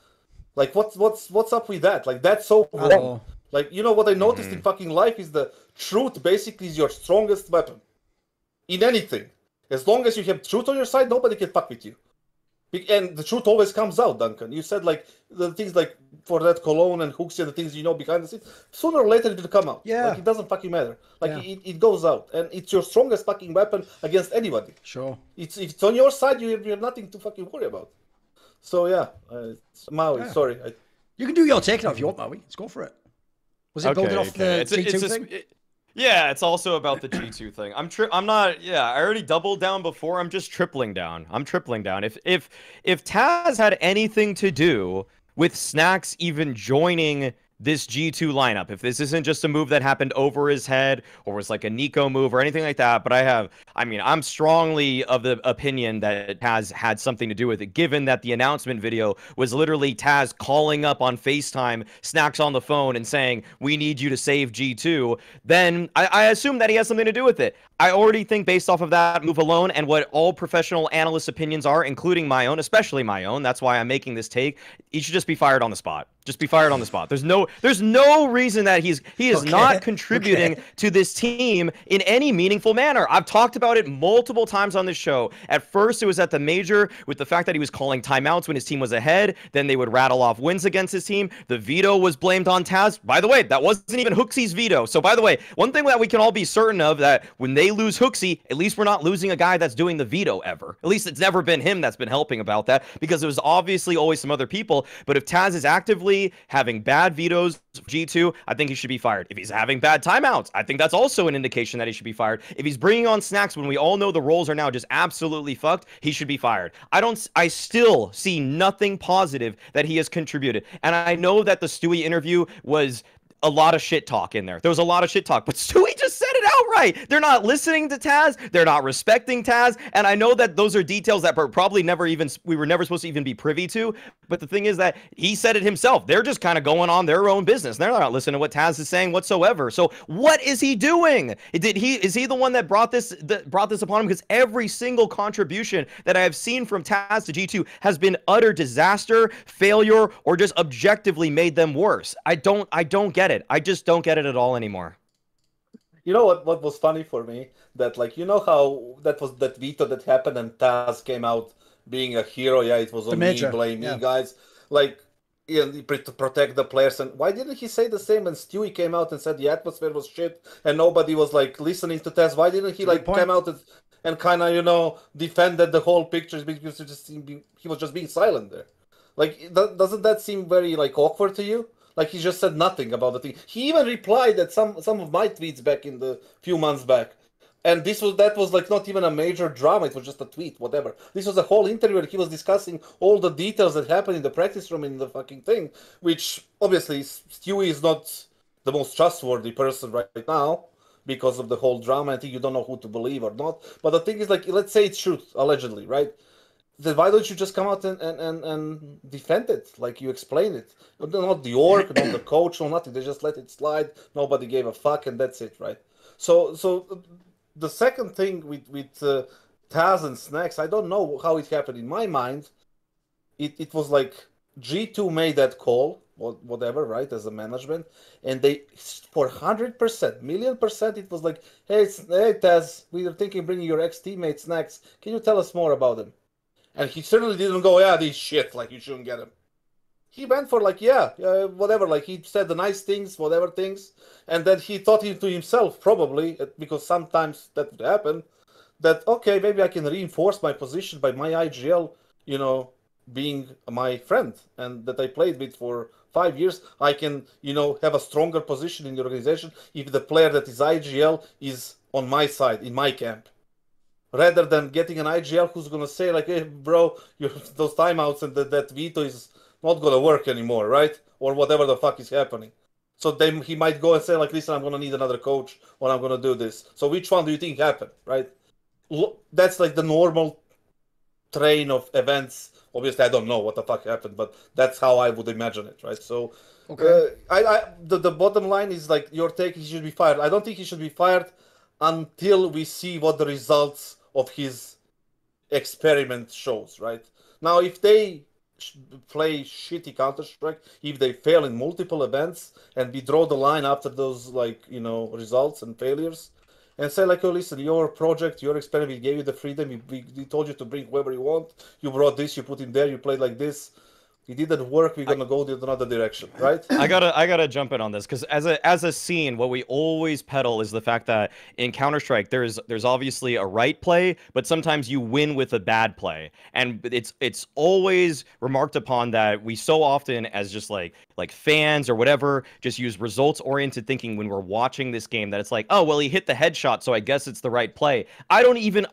like what's up with that? Like, that's so wrong. Like, you know what I noticed in fucking life is the truth basically is your strongest weapon in anything. As long as you have truth on your side, nobody can fuck with you. And the truth always comes out, Duncan. You said, like, the things like for that Cologne and HooXi, the things you know behind the scenes, sooner or later it will come out. Yeah. Like, it doesn't fucking matter. Like, it goes out. And it's your strongest fucking weapon against anybody. Sure. If it's on your side, you have nothing to fucking worry about. So, yeah. Maui, sorry. You can do your take now if you want, Maui. Let's go for it. Was it building off the G2 thing? Yeah, it's also about the G2 thing. I'm not. Yeah, I already doubled down before. I'm just tripling down. I'm tripling down. If Taz had anything to do with SNAX even joining this G2 lineup, if this isn't just a move that happened over his head or was like a Nico move or anything like that, but I'm strongly of the opinion that Taz had something to do with it, given that the announcement video was literally Taz calling up on FaceTime, SNAX on the phone and saying, we need you to save G2, then I assume that he has something to do with it. I already think based off of that move alone and what all professional analysts' opinions are, including my own, especially my own, that's why I'm making this take, he should just be fired on the spot. Just be fired on the spot. There's no reason that he is not contributing to this team in any meaningful manner. I've talked about it multiple times on this show. At first, it was at the major with the fact that he was calling timeouts when his team was ahead. Then they would rattle off wins against his team. The veto was blamed on Taz. By the way, that wasn't even HooXi's veto. So by the way, one thing that we can all be certain of, that when they lose HooXi, at least we're not losing a guy that's doing the veto ever. At least it's never been him that's been helping about that, because it was obviously always some other people. But if Taz is actively having bad vetoes G2, I think he should be fired. If he's having bad timeouts, I think that's also an indication that he should be fired. If he's bringing on SNAX when we all know the roles are now just absolutely fucked, he should be fired. I still see nothing positive that he has contributed. And I know that the Stewie interview was a lot of shit talk in there. There was a lot of shit talk, but Stewie just said it outright. They're not listening to Taz. They're not respecting Taz. And I know that those are details that probably we were never supposed to even be privy to. But the thing is that he said it himself. They're just kind of going on their own business. They're not listening to what Taz is saying whatsoever. So what is he doing? Is he the one that brought this upon him? Because every single contribution that I have seen from Taz to G2 has been utter disaster, failure, or just objectively made them worse. I don't get it. I just don't get it at all anymore. You know what was funny for me? That, like, you know how that was that veto that happened and Taz came out being a hero? Yeah, it was on me, blame me, guys. Like, to protect the players. And why didn't he say the same when Stewie came out and said the atmosphere was shit and nobody was, like, listening to Taz? Why didn't he, like, come out and kind of, you know, defended the whole picture because he was just being silent there? Like, doesn't that seem very, like, awkward to you? Like, he just said nothing about the thing. He even replied at some of my tweets back in the few months back. And that was like not even a major drama. It was just a tweet, whatever. This was a whole interview where he was discussing all the details that happened in the practice room in the fucking thing. Which, obviously, Stewie is not the most trustworthy person right now because of the whole drama. I think you don't know who to believe or not. But the thing is, like, let's say it's true, allegedly, right? Then why don't you just come out and defend it? Like, you explain it. Not the org, not the coach, no nothing. They just let it slide. Nobody gave a fuck, and that's it, right? So the second thing with Taz and SNAX, I don't know how it happened. In my mind, it was like G2 made that call, whatever, right, as a management, and they, for 100%, million percent, it was like, hey, Taz, we were thinking bringing your ex-teammate SNAX. Can you tell us more about him? And he certainly didn't go, yeah, this shit, like, you shouldn't get him. He went for, like, yeah, whatever, like, he said the nice things, whatever things, and then he thought to himself, probably, because sometimes that would happen, that, okay, maybe I can reinforce my position by my IGL, you know, being my friend, and that I played with for 5 years. I can, you know, have a stronger position in the organization if the player that is IGL is on my side, in my camp. Rather than getting an IGL who's going to say, like, hey, bro, those timeouts and that veto is not going to work anymore, right? Or whatever the fuck is happening. So then he might go and say, like, listen, I'm going to need another coach, or I'm going to do this. So which one do you think happened, right? That's like the normal train of events. Obviously, I don't know what the fuck happened, but that's how I would imagine it, right? So, okay. The bottom line is, like, your take, he should be fired. I don't think he should be fired until we see what the results of his experiment shows, right? Now, if they play shitty Counter-Strike, if they fail in multiple events, and we draw the line after those, like, you know, results and failures, and say, like, oh, listen, your project, your experiment, we gave you the freedom, we told you to bring whoever you want, you brought this, you put in there, you played like this, it didn't work, we're gonna go in another direction, right? I gotta jump in on this, because as a scene, what we always peddle is the fact that in Counter-Strike there's obviously a right play, but sometimes you win with a bad play, and it's always remarked upon that we so often, as just like fans or whatever, just use results-oriented thinking when we're watching this game, that it's like, oh well, he hit the headshot, so I guess it's the right play. I don't even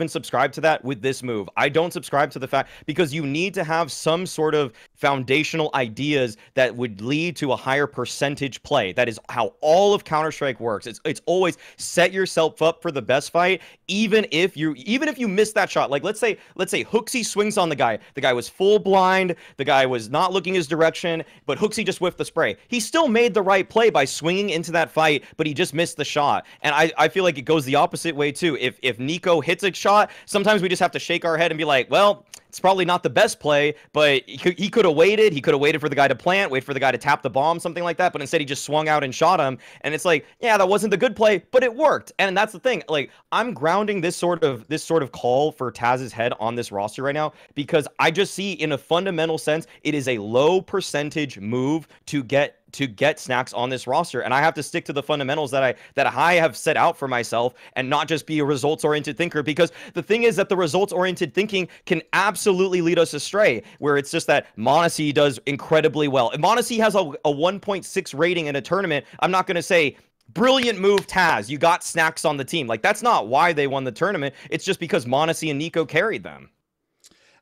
subscribe to that with this move. I don't subscribe to the fact, because you need to have some sort of foundational ideas that would lead to a higher percentage play. That is how all of Counter-Strike works. It's always set yourself up for the best fight, even if you miss that shot. Like, let's say HooXi swings on the guy. The guy was full blind, the guy was not looking his direction, but HooXi just whiffed the spray. He still made the right play by swinging into that fight, but he just missed the shot. And I feel like it goes the opposite way too. If Nico hits a shot, sometimes we just have to shake our head and be like, well, it's probably not the best play, but he could have waited. He could have waited for the guy to plant, wait for the guy to tap the bomb, something like that. But instead, he just swung out and shot him. And it's like, yeah, that wasn't the good play, but it worked. And that's the thing. Like, I'm grounding this sort of call for Taz's head on this roster right now, because I just see, in a fundamental sense, it is a low percentage move to get SNAX on this roster, and I have to stick to the fundamentals that I have set out for myself, and not just be a results-oriented thinker, because the thing is that the results-oriented thinking can absolutely lead us astray, where it's just that m0NESY does incredibly well. If m0NESY has a 1.6 rating in a tournament, I'm not going to say, brilliant move, Taz, you got SNAX on the team. Like, that's not why they won the tournament. It's just because m0NESY and Nico carried them.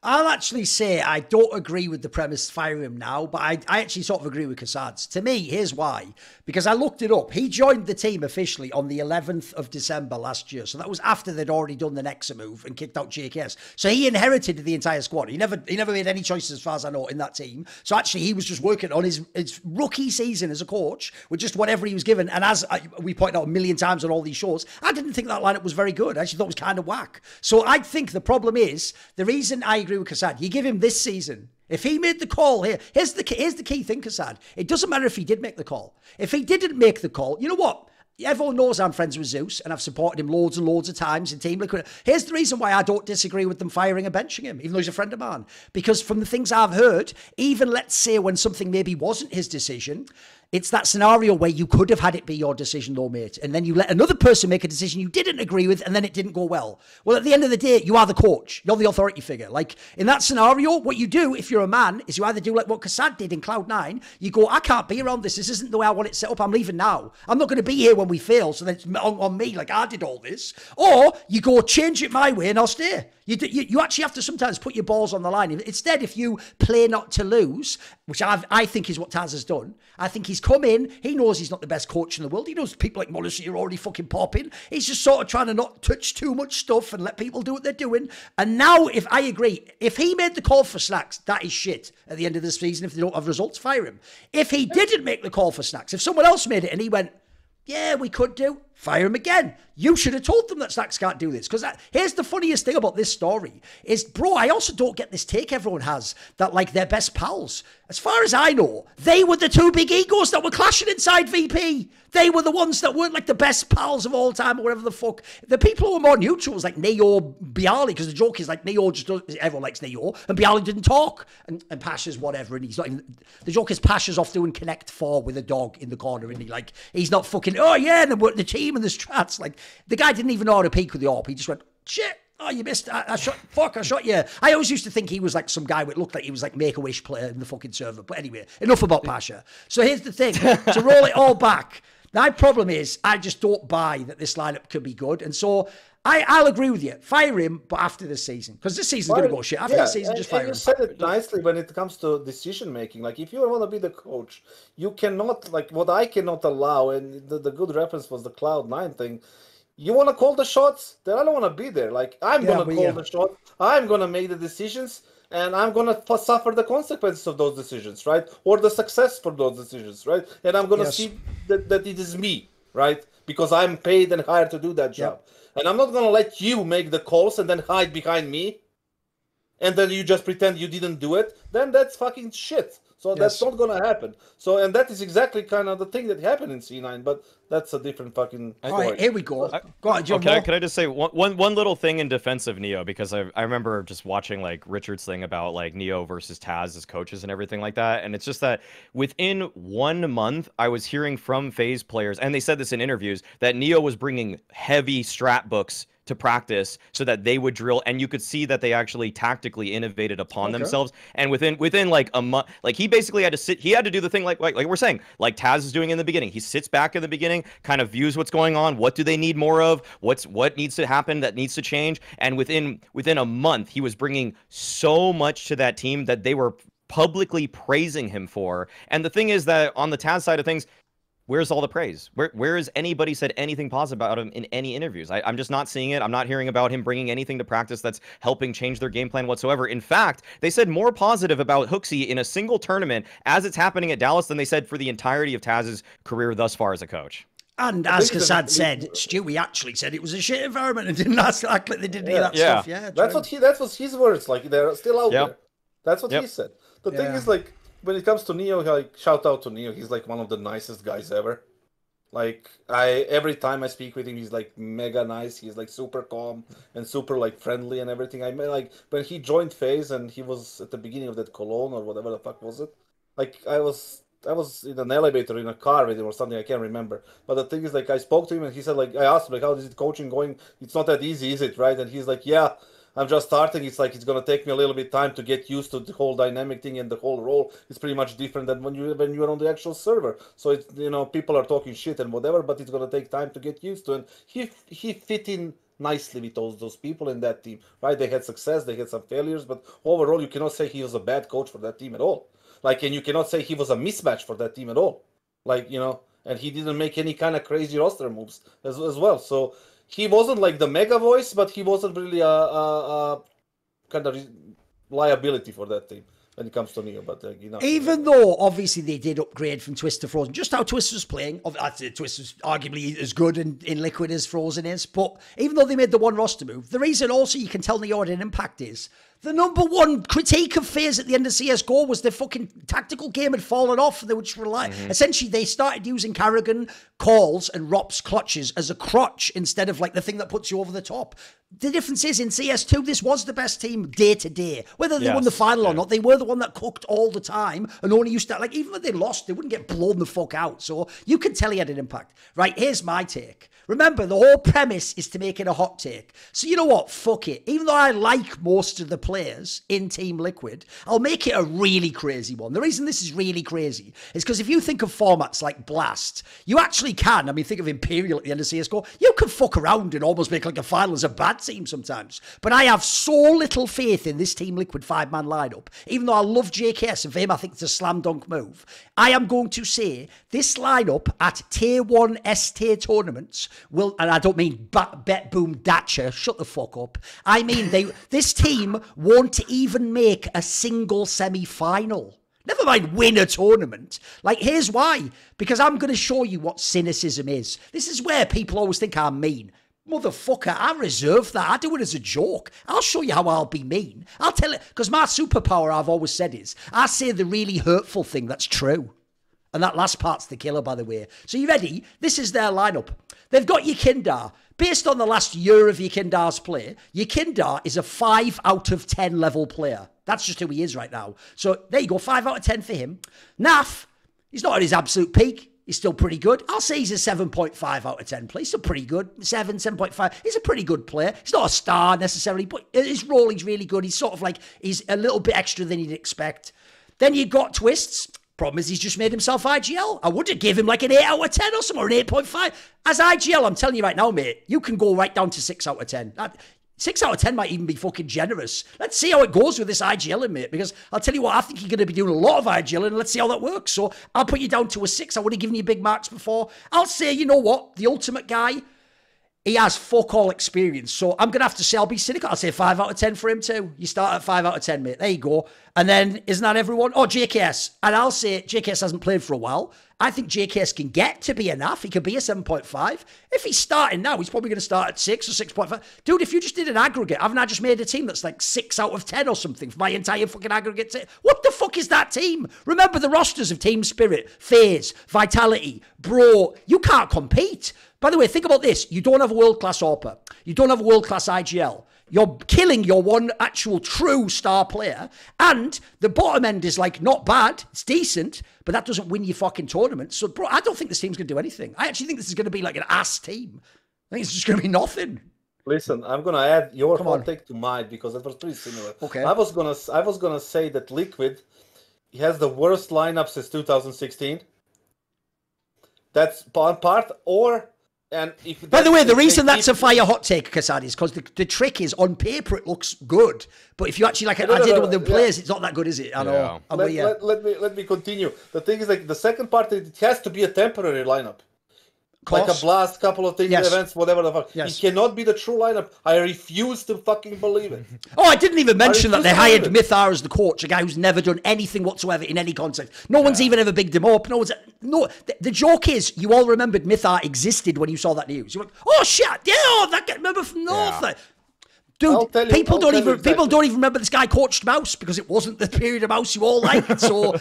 I'll actually say I don't agree with the premise firing him now, but I actually sort of agree with kassad. To me, here's why. Because I looked it up. He joined the team officially on the 11th of December last year. So that was after they'd already done the Nexa move and kicked out JKS. So he inherited the entire squad. He never made any choices, as far as I know, in that team. So actually, he was just working on his rookie season as a coach with just whatever he was given. And as we pointed out a million times on all these shows, I didn't think that lineup was very good. I actually thought it was kind of whack. So I think the problem is, the reason I agree with kassad, you give him this season. If he made the call here, here's the key thing, kassad. It doesn't matter if he did make the call. If he didn't make the call, you know what? Everyone knows I'm friends with Zeus, and I've supported him loads and loads of times in Team Liquid. Here's the reason why I don't disagree with them firing and benching him, even though he's a friend of mine. Because from the things I've heard, even let's say when something maybe wasn't his decision, it's that scenario where you could have had it be your decision though, mate. And then you let another person make a decision you didn't agree with, and then it didn't go well. Well, at the end of the day, you are the coach. You're the authority figure. Like, in that scenario, what you do, if you're a man, is you either do like what kassad did in Cloud9. You go, I can't be around this. This isn't the way I want it set up. I'm leaving now. I'm not going to be here when we fail, so then it's on me, like I did all this. Or you go, change it my way and I'll stay. You actually have to sometimes put your balls on the line. Instead, if you play not to lose, which I think is what Taz has done, I think he's come in, he knows he's not the best coach in the world. He knows people like m0NESY are already fucking popping. He's just sort of trying to not touch too much stuff and let people do what they're doing. And now, if I agree, if he made the call for SNAX, that is shit at the end of the season. If they don't have results, fire him. If he didn't make the call for SNAX, if someone else made it and he went, yeah, we could do, fire him again. You should have told them that SNAX can't do this. Because here's the funniest thing about this story is, bro, I also don't get this take everyone has that, like, they're best pals. As far as I know, they were the two big egos that were clashing inside VP. They were the ones that weren't, like, the best pals of all time or whatever the fuck. The people who were more neutral was, like, Neo, Bialy, because the joke is, like, Neo just does, everyone likes Neo, and Bialy didn't talk, and Pasha's whatever, and he's not even, the joke is Pasha's off doing Connect 4 with a dog in the corner, and he's not fucking, oh yeah, the team and the strats, like, the guy didn't even know how to peek with the AWP, he just went, shit. Oh, you missed. I shot you. I always used to think he was like some guy that looked like he was like Make-A-Wish player in the fucking server. But anyway, enough about Pasha. So here's the thing. To roll it all back, my problem is I just don't buy that this lineup could be good. And so I'll agree with you. Fire him, but after this season. Because this season's going to go shit. After this season, just fire him. You said it nicely when it comes to decision-making. Like, if you want to be the coach, you cannot, like, what I cannot allow, and the good reference was the Cloud9 thing, you want to call the shots? Then I don't want to be there. Like, I'm going to call the shots. I'm going to make the decisions, and I'm going to suffer the consequences of those decisions, right? Or the success for those decisions, right? And I'm going to see that it is me, right? Because I'm paid and hired to do that job. And I'm not going to let you make the calls and then hide behind me, and then you just pretend you didn't do it. Then that's fucking shit. So that's not going to happen. So, and that is exactly kind of the thing that happened in C9, but that's a different fucking story. All right, here we go. Go on, Joe. Can I just say one little thing in defense of Neo, because I remember just watching like Richard's thing about like Neo versus Taz as coaches and everything like that, and it's just that within 1 month I was hearing from FaZe players, and they said this in interviews, that Neo was bringing heavy strat books to practice so that they would drill, and you could see that they actually tactically innovated upon themselves. And within like a month, like he basically had to do the thing like we're saying, like Taz is doing in the beginning. He sits back in the beginning, kind of views what's going on, what do they need more of, what needs to happen, that needs to change, and within a month he was bringing so much to that team that they were publicly praising him for. And the thing is that on the Taz side of things, where's all the praise? Where has anybody said anything positive about him in any interviews? I'm just not seeing it. I'm not hearing about him bringing anything to practice that's helping change their game plan whatsoever. In fact, they said more positive about HooXi in a single tournament as it's happening at Dallas than they said for the entirety of Taz's career thus far as a coach. And as Kassad said, Stewie actually said it was a shit environment and didn't act like they did any of that stuff. Yeah, that's what his words, like, they're still out there. That's what he said. The thing is, like, when it comes to Neo, like, shout out to Neo. He's like one of the nicest guys ever. Like, every time I speak with him, he's like mega nice. He's like super calm and super like friendly and everything. I mean, like, when he joined FaZe and he was at the beginning of that Cologne or whatever the fuck was it. Like, I was in an elevator in a car with him or something. I can't remember. But the thing is, like, I spoke to him and he said, like, I asked him, like, how is it coaching going? It's not that easy, is it, right? And he's like, yeah. I'm just starting. It's like it's gonna take me a little bit time to get used to the whole dynamic thing, and the whole role is pretty much different than when you're on the actual server. So it's, you know, people are talking shit and whatever, but it's gonna take time to get used to. And he fit in nicely with those people in that team, right? They had success, they had some failures, but overall, you cannot say he was a bad coach for that team at all. Like, and you cannot say he was a mismatch for that team at all. Like, you know, and he didn't make any kind of crazy roster moves as well. So. He wasn't like the mega voice, but he wasn't really a kind of liability for that team when it comes to Neo. But you know, even though obviously they did upgrade from Twist to Frozen, just how Twist was playing, I'd say Twist was arguably as good in Liquid as Frozen is. But even though they made the one roster move, the reason also you can tell Neo had an impact is the number one critique of FaZe at the end of CSGO was their fucking tactical game had fallen off. They would just rely. Essentially, they started using Karrigan calls and Rop's clutches as a crutch instead of like the thing that puts you over the top. The difference is in CS2, this was the best team day to day. Whether they won the final or not, they were the one that cooked all the time and only used to, like, even though they lost, they wouldn't get blown the fuck out. So you can tell he had an impact. Right, here's my take. Remember, the whole premise is to make it a hot take. So you know what? Fuck it. Even though I like most of the players in Team Liquid, I'll make it a really crazy one. The reason this is really crazy is because if you think of formats like Blast, you actually can. I mean, think of Imperial at the end of CSGO. You can fuck around and almost make like a final as a bad team sometimes. But I have so little faith in this Team Liquid 5-man lineup. Even though I love JKS and for him, I think it's a slam dunk move. I am going to say this lineup at Tier 1 ST tournaments will, and I don't mean Bet Boom Datcher, shut the fuck up. I mean, this team won't even make a single semi-final. Never mind win a tournament. Like, here's why. Because I'm going to show you what cynicism is. This is where people always think I'm mean. Motherfucker, I reserve that. I do it as a joke. I'll show you how I'll be mean. I'll tell it, because my superpower, I've always said, is I say the really hurtful thing that's true. And that last part's the killer, by the way. So you ready? This is their lineup. They've got Yekindar. Based on the last year of Yekindar's play, Yekindar is a 5 out of 10 level player. That's just who he is right now. So there you go, 5 out of 10 for him. Naf, he's not at his absolute peak. He's still pretty good. I'll say he's a 7.5 out of 10 player. He's still pretty good. 7.5. He's a pretty good player. He's not a star necessarily, but his role, he's really good. He's sort of like, he's a little bit extra than you'd expect. Then you got Twists. Problem is, he's just made himself IGL. I would have given him like an 8 out of 10 or something, or an 8.5. As IGL, I'm telling you right now, mate, you can go right down to 6 out of 10. 6 out of 10 might even be fucking generous. Let's see how it goes with this IGLing, mate, because I'll tell you what, I think you're going to be doing a lot of IGLing, and let's see how that works. So I'll put you down to a 6. I would have given you big marks before. I'll say, you know what, the ultimate guy, he has fuck all experience. So I'm going to have to say, I'll be cynical. I'll say 5 out of 10 for him too. You start at 5 out of 10, mate. There you go. And then, isn't that everyone? Oh, JKS. And I'll say JKS hasn't played for a while. I think JKS can get to be enough. He could be a 7.5. If he's starting now, he's probably going to start at 6 or 6.5. Dude, if you just did an aggregate, haven't I just made a team that's like 6 out of 10 or something for my entire fucking aggregate team? What the fuck is that team? Remember the rosters of Team Spirit, FaZe, Vitality, Bro. You can't compete. By the way, think about this. You don't have a world-class AWPer. You don't have a world-class IGL. You're killing your one actual true star player. And the bottom end is like not bad. It's decent, but that doesn't win you fucking tournaments. So, bro, I don't think this team's going to do anything. I actually think this is going to be like an ass team. I think it's just going to be nothing. Listen, I'm going to add your hot take to mine because it was pretty similar. Okay. I was gonna say that Liquid has the worst lineup since 2016. That's one part, or... And if by the way, the reason that's a fire hot take, Kassad, is because the trick is on paper it looks good, but if you actually like I did with the players, it's not that good, is it? I know. Let me continue. The thing is, like the second part, it has to be a temporary lineup, like a blast, couple of things, events, whatever the fuck. It cannot be the true lineup. I refuse to fucking believe it. Oh, I didn't even mention that they hired Mythar as the coach, a guy who's never done anything whatsoever in any context. No one's even ever bigged him up. The joke is, you all remembered Mythar existed when you saw that news. You went, oh shit, that guy, remember from North. Yeah. Dude, people don't even remember this guy coached Mouse because it wasn't the period of Mouse you all liked. So,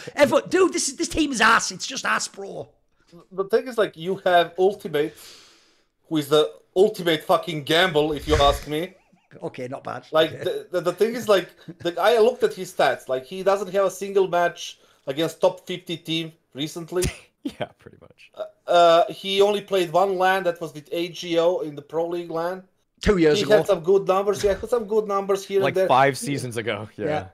dude, this team is ass. It's just ass, bro. The thing is, like, you have Ultimate, who is the ultimate fucking gamble, if you ask me. Okay, not bad. Like, the thing is, like, I looked at his stats. Like, he doesn't have a single match against top 50 team recently. Yeah, pretty much. He only played one LAN, that was with AGO in the Pro League LAN. 2 years ago. He had some good numbers. Yeah, some good numbers here like and there. 5 seasons ago. Yeah.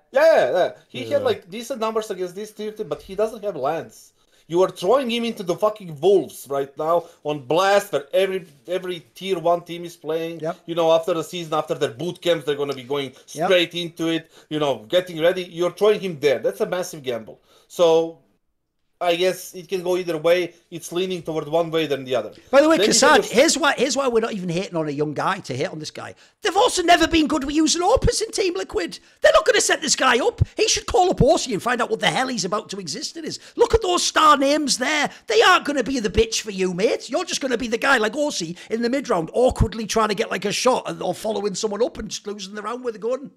He had like decent numbers against this tier, but he doesn't have LANs. You are throwing him into the fucking wolves right now on blast, where every tier 1 team is playing. Yep. You know, after the season, after their boot camps, they're going to be going straight into it. You know, getting ready. You're throwing him there. That's a massive gamble. So I guess it can go either way. It's leaning toward one way than the other. By the way, Kassad, here's why we're not even hating on a young guy to hate on this guy. They've also never been good with using AWPers in Team Liquid. They're not going to set this guy up. He should call up HooXi and find out what the hell he's about to exist in is. Look at those star names there. They aren't going to be the bitch for you, mate. You're just going to be the guy like HooXi in the mid-round, awkwardly trying to get like a shot or following someone up and just losing the round with a gun.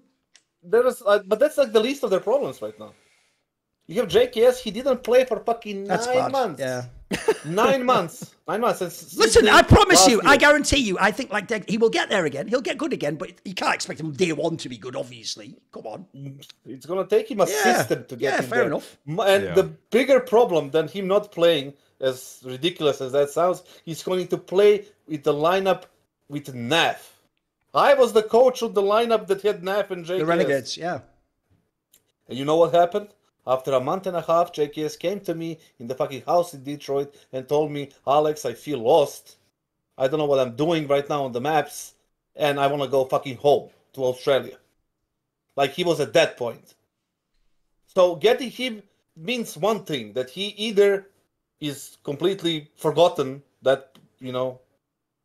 But that's like the least of their problems right now. You have JKS, he didn't play for fucking 9 months. Yeah. 9 months. 9 months. Listen, I promise you, I guarantee you, I think like he will get there again. He'll get good again, but you can't expect him day 1 to be good, obviously. Come on. It's going to take him a system to get him fair there. Enough. And the bigger problem than him not playing, as ridiculous as that sounds, he's going to play with the lineup with NAF. I was the coach of the lineup that had NAF and JKS. The Renegades, yeah. And you know what happened? After a month and a half, JKS came to me in the fucking house in Detroit and told me, Alex, I feel lost. I don't know what I'm doing right now on the maps, and I want to go fucking home to Australia. Like, he was at that point. So getting him means one thing, that he either is completely forgotten that, you know,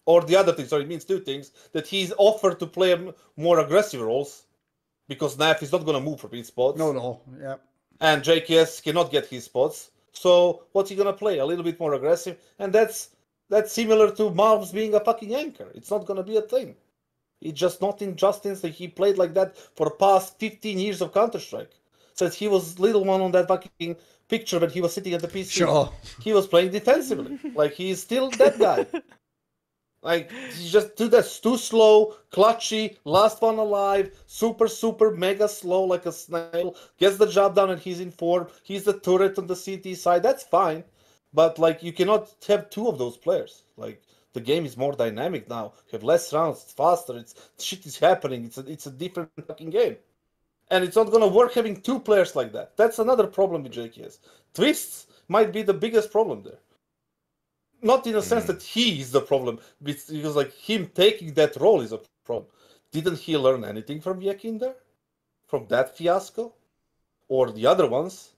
or the other thing, sorry, it means 2 things, that he's offered to play more aggressive roles, because NAF is not going to move from his spots. No, yeah. and JKS cannot get his spots. So what's he gonna play? A little bit more aggressive, and that's similar to Marv's being a fucking anchor. It's not gonna be a thing. It's just not injustice that he played like that for the past 15 years of Counter-Strike. Since he was little one on that fucking picture when he was sitting at the PC. Sure. He was playing defensively. Like, he's still that guy. Like, he just too slow, clutchy, last one alive, super mega slow like a snail, gets the job done and he's in form. He's the turret on the CT side. That's fine. But, like, you cannot have two of those players. Like, the game is more dynamic now. You have less rounds, it's faster, shit is happening. It's a different fucking game. And it's not gonna work having two players like that. That's another problem with JKS. Twists might be the biggest problem there. Not in a sense that he is the problem, because like him taking that role is a problem. Didn't he learn anything from Yekin there? From that fiasco? Or the other ones?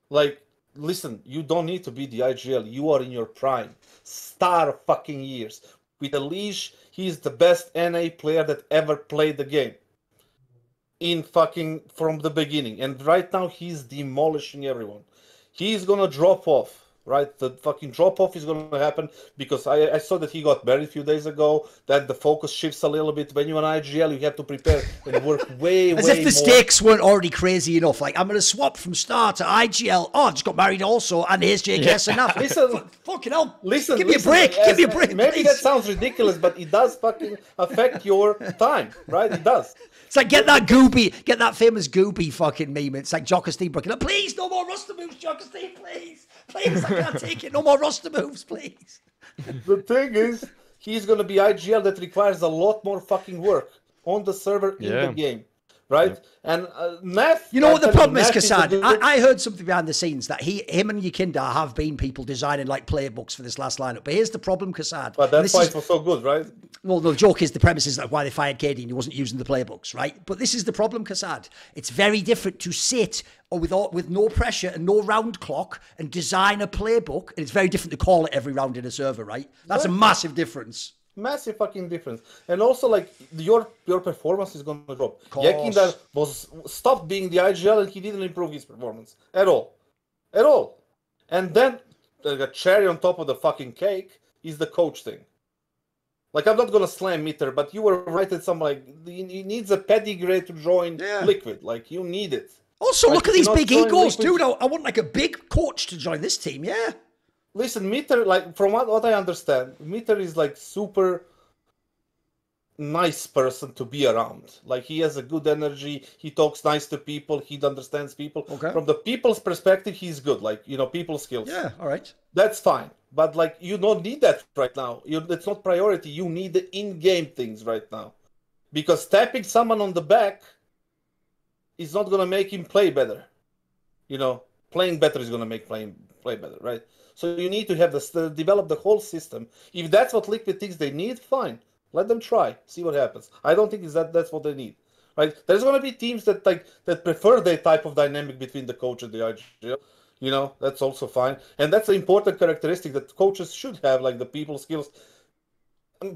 Like, listen, you don't need to be the IGL. You are in your prime. Star fucking years. With a leash, he's the best NA player that ever played the game. In fucking from the beginning. And right now he's demolishing everyone. He's gonna drop off. Right, the fucking drop-off is going to happen because I saw that he got married a few days ago, that the focus shifts a little bit. When you're an IGL, you have to prepare and work way As if the stakes weren't already crazy enough. Like, I'm going to swap from Star to IGL. Oh, I just got married also, and here's JKS enough. Listen, fucking hell. Listen, give me a break. Give me a break, maybe please. That sounds ridiculous, but it does fucking affect your time, right? It does. It's like, get that famous Gooby fucking meme. It's like Jocker Steve breaking up. Please, no more roster moves, Jocker Steve, please. Please, I can't take it. No more roster moves, please. The thing is, he's going to be IGL that requires a lot more fucking work on the server in the game, right? Yeah. And Math... You know what the problem is, Kassad? I heard something behind the scenes that him and Yakinda have been people designing like playbooks for this last lineup. But here's the problem, Kassad. But that's why it was so good, right? Well, the joke is the premise is like why they fired KD and he wasn't using the playbooks, right? But this is the problem, Kassad. It's very different to sit or with no pressure and no round clock and design a playbook. And it's very different to call it every round in a server, right? That's a massive difference. Massive fucking difference. And also, like, your performance is going to drop. Yakin was stopped being the IGL and he didn't improve his performance at all. At all. And then the cherry on top of the fucking cake is the coach thing. Like, I'm not going to slam Meter, but you were right at some, like, he needs a pedigree to join Liquid. Like, you need it. Also, look at these big egos, dude. I want, like, a big coach to join this team, yeah. Listen, Meter, like, from what I understand, Meter is, like, super nice person to be around. Like, he has a good energy, he talks nice to people, he understands people. Okay. From the people's perspective, he's good, like, you know, people skills. Yeah, all right. That's fine. But, like, you don't need that right now. It's not priority. You need the in-game things right now. Because tapping someone on the back is not going to make him play better. You know, playing better is going to make play better, right? So you need to have develop the whole system. If that's what Liquid thinks they need, fine. Let them try. See what happens. I don't think that's what they need. Right? There's going to be teams that prefer that type of dynamic between the coach and the IGL. You know, that's also fine. And that's an important characteristic that coaches should have, like the people skills.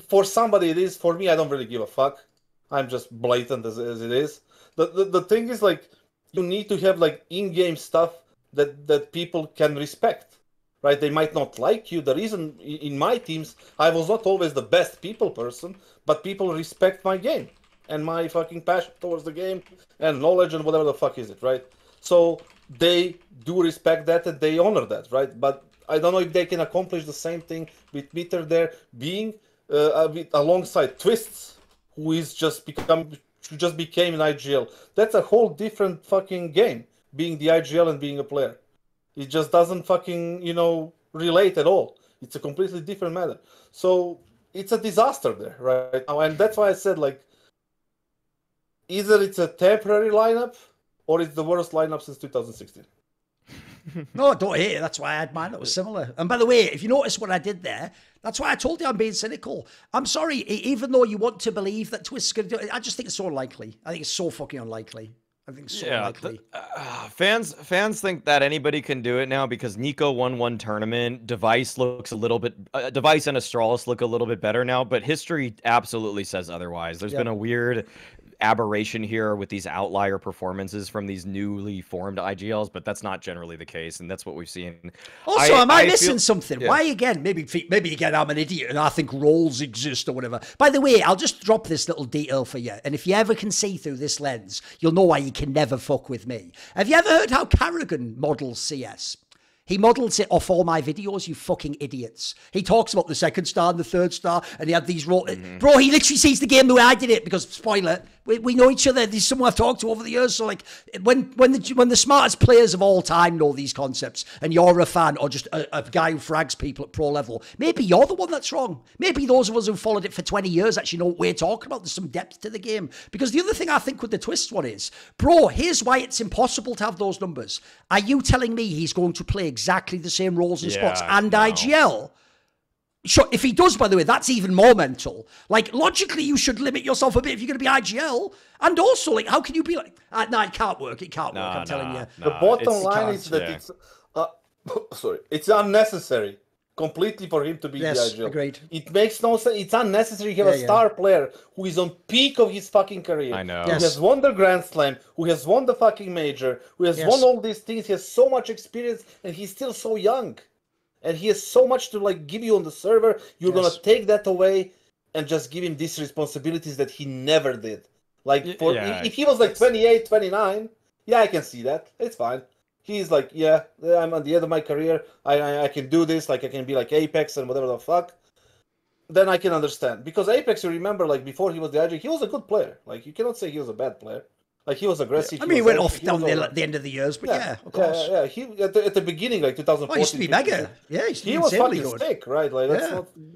For somebody it is. For me, I don't really give a fuck. I'm just blatant as it is. The thing is, like, you need to have, like, in-game stuff that people can respect. Right? They might not like you. The reason in my teams, I was not always the best people person, but people respect my game and my fucking passion towards the game and knowledge and whatever the fuck is it, right? So they do respect that and they honor that, right? But I don't know if they can accomplish the same thing with Meter there being alongside Twists, who is just became an IGL. That's a whole different fucking game, being the IGL and being a player. It just doesn't fucking, you know, relate at all. It's a completely different matter. So it's a disaster there right now. And that's why I said, like, either it's a temporary lineup or it's the worst lineup since 2016. No, I don't hate it. That's why I had mine. It was similar. And by the way, if you notice what I did there, that's why I told you I'm being cynical. I'm sorry, even though you want to believe that Twist's going to do it, I just think it's so unlikely. I think it's so fucking unlikely. I think it's so unlikely. Fans think that anybody can do it now because Nico won one tournament. Device looks a little bit, Device and Astralis look a little bit better now, but history absolutely says otherwise. There's been a weird aberration here with these outlier performances from these newly formed IGLs, but that's not generally the case, and that's what we've seen. Also, am I missing something? Yeah. Why again? Maybe again I'm an idiot and I think roles exist or whatever. By the way, I'll just drop this little detail for you, and if you ever can see through this lens, you'll know why you can never fuck with me. Have you ever heard how Carrigan models CS? He models it off all my videos, you fucking idiots. He talks about the 2nd star and the 3rd star, and he had these roles. Bro, he literally sees the game the way I did it, because, spoiler, we know each other. There's someone I've talked to over the years. So, like, when the smartest players of all time know these concepts, and you're a fan, or just a guy who frags people at pro level, maybe you're the one that's wrong. Maybe those of us who followed it for 20 years actually know what we're talking about. There's some depth to the game. Because the other thing I think with the Twist one is, bro, here's why it's impossible to have those numbers. Are you telling me he's going to play exactly the same roles and spots and IGL? Sure, if he does, by the way, that's even more mental. Like, logically, you should limit yourself a bit if you're going to be IGL. And also, like, how can you be like, no, it can't work. It can't work, I'm telling you. The bottom line is that it's, sorry, it's unnecessary completely for him to be the IGL. Agreed. It makes no sense. It's unnecessary. You have a star player who is on peak of his fucking career. I know. Who has won the Grand Slam, who has won the fucking major, who has won all these things. He has so much experience, and he's still so young. And he has so much to, like, give you on the server. You're going to take that away and just give him these responsibilities that he never did. Like, if he was, like, 28, 29, yeah, I can see that. It's fine. He's like, yeah, I'm at the end of my career. I can do this. Like, I can be like Apex and whatever the fuck. Then I can understand. Because Apex, you remember, like, before he was the IG, he was a good player. Like, you cannot say he was a bad player. Like, he was aggressive. I mean, he went off down at the end of the years, but of course. Yeah. He at the beginning, like 2014. He used to be mega. Yeah, he was fucking sick, right? Like,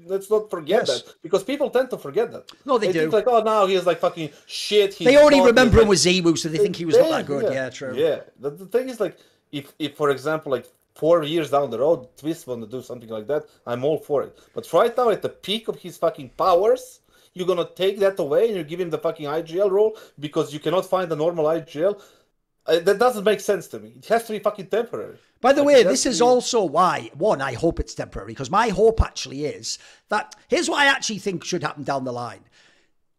let's not forget that, because people tend to forget that. No, they do. Think like, oh, now he is like fucking shit. They only remember him with ZywOo, so they think he was not that good. Yeah, true. Yeah, the thing is, like, if for example, like 4 years down the road, Twist want to do something like that, I'm all for it. But right now, at the peak of his fucking powers, you're going to take that away and you give him the fucking IGL role because you cannot find a normal IGL? That doesn't make sense to me. It has to be fucking temporary. By the way, this is also why, one, I hope it's temporary, because my hope actually is that, here's what I actually think should happen down the line.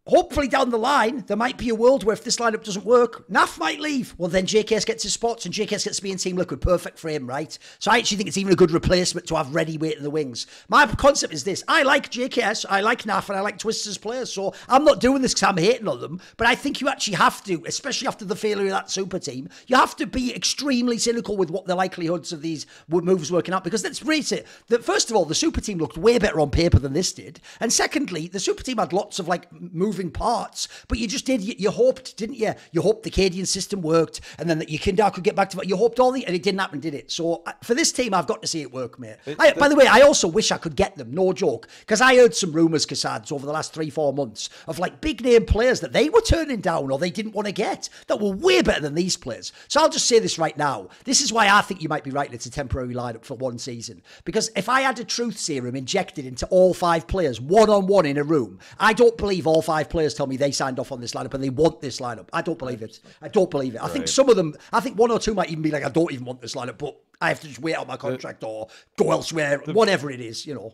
Hopefully down the line, there might be a world where if this lineup doesn't work, Naf might leave. Well, then JKS gets his spots and JKS gets to be in Team Liquid. Perfect for him, right? So I actually think it's even a good replacement to have ready weight in the wings. My concept is this. I like JKS, I like Naf, and I like Twist as players. So I'm not doing this because I'm hating on them. But I think you actually have to, especially after the failure of that super team, you have to be extremely cynical with what the likelihoods of these moves working out. Because let's face it, that first of all, the super team looked way better on paper than this did. And secondly, the super team had lots of like moving parts, but you just did, you hoped, didn't you? You hoped the Cadian system worked, and then that Yekindar could get back to it. You hoped all the, and it didn't happen, did it? So for this team, I've got to see it work, mate. By the way, I also wish I could get them, no joke, because I heard some rumours, Kassads, over the last 3-4 months of like big name players that they were turning down or they didn't want to get that were way better than these players. So I'll just say this right now. This is why I think you might be right, and it's a temporary lineup for one season. Because if I had a truth serum injected into all 5 players, one-on-one in a room, I don't believe all 5 players tell me they signed off on this lineup and they want this lineup. I don't believe it. I don't believe it. I think some of them, I think 1 or 2 might even be like, I don't even want this lineup, but I have to just wait out my contract or go elsewhere, whatever it is, you know.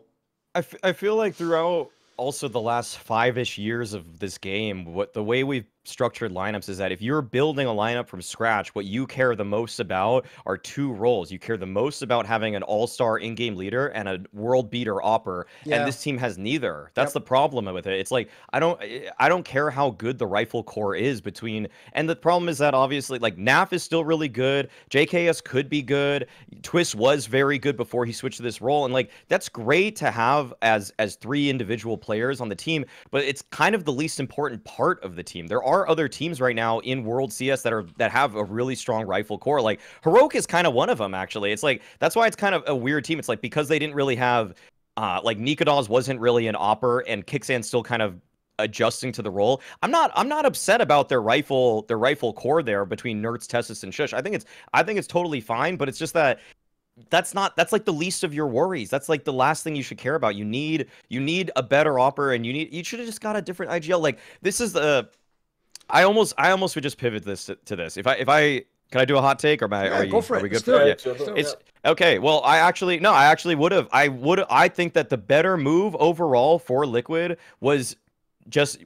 I feel like throughout also the last 5-ish years of this game, the way we've structured lineups is that if you're building a lineup from scratch, what you care the most about are 2 roles. You care the most about having an all-star in-game leader and a world beater opper, and this team has neither. That's the problem with it. It's like I don't care how good the rifle core is between, and the problem is that obviously like Naf is still really good, JKS could be good, Twist was very good before he switched to this role, and like that's great to have as 3 individual players on the team, but it's kind of the least important part of the team. There are other teams right now in World CS that have a really strong rifle core. Like Heroic is kind of one of them, actually. It's like that's why it's kind of a weird team. It's like because they didn't really have like Nikodas wasn't really an opper and Kixan's still kind of adjusting to the role. I'm not upset about their rifle core there between Nerds, Tessus, and Shush. I think it's totally fine, but it's just that that's like the least of your worries. That's like the last thing you should care about. You need a better opper, and you should have just got a different IGL. Like this is the I almost would just pivot this to this. If I can I do a hot take, or are we good for it? It's okay. Well, I actually would have. I think that the better move overall for Liquid was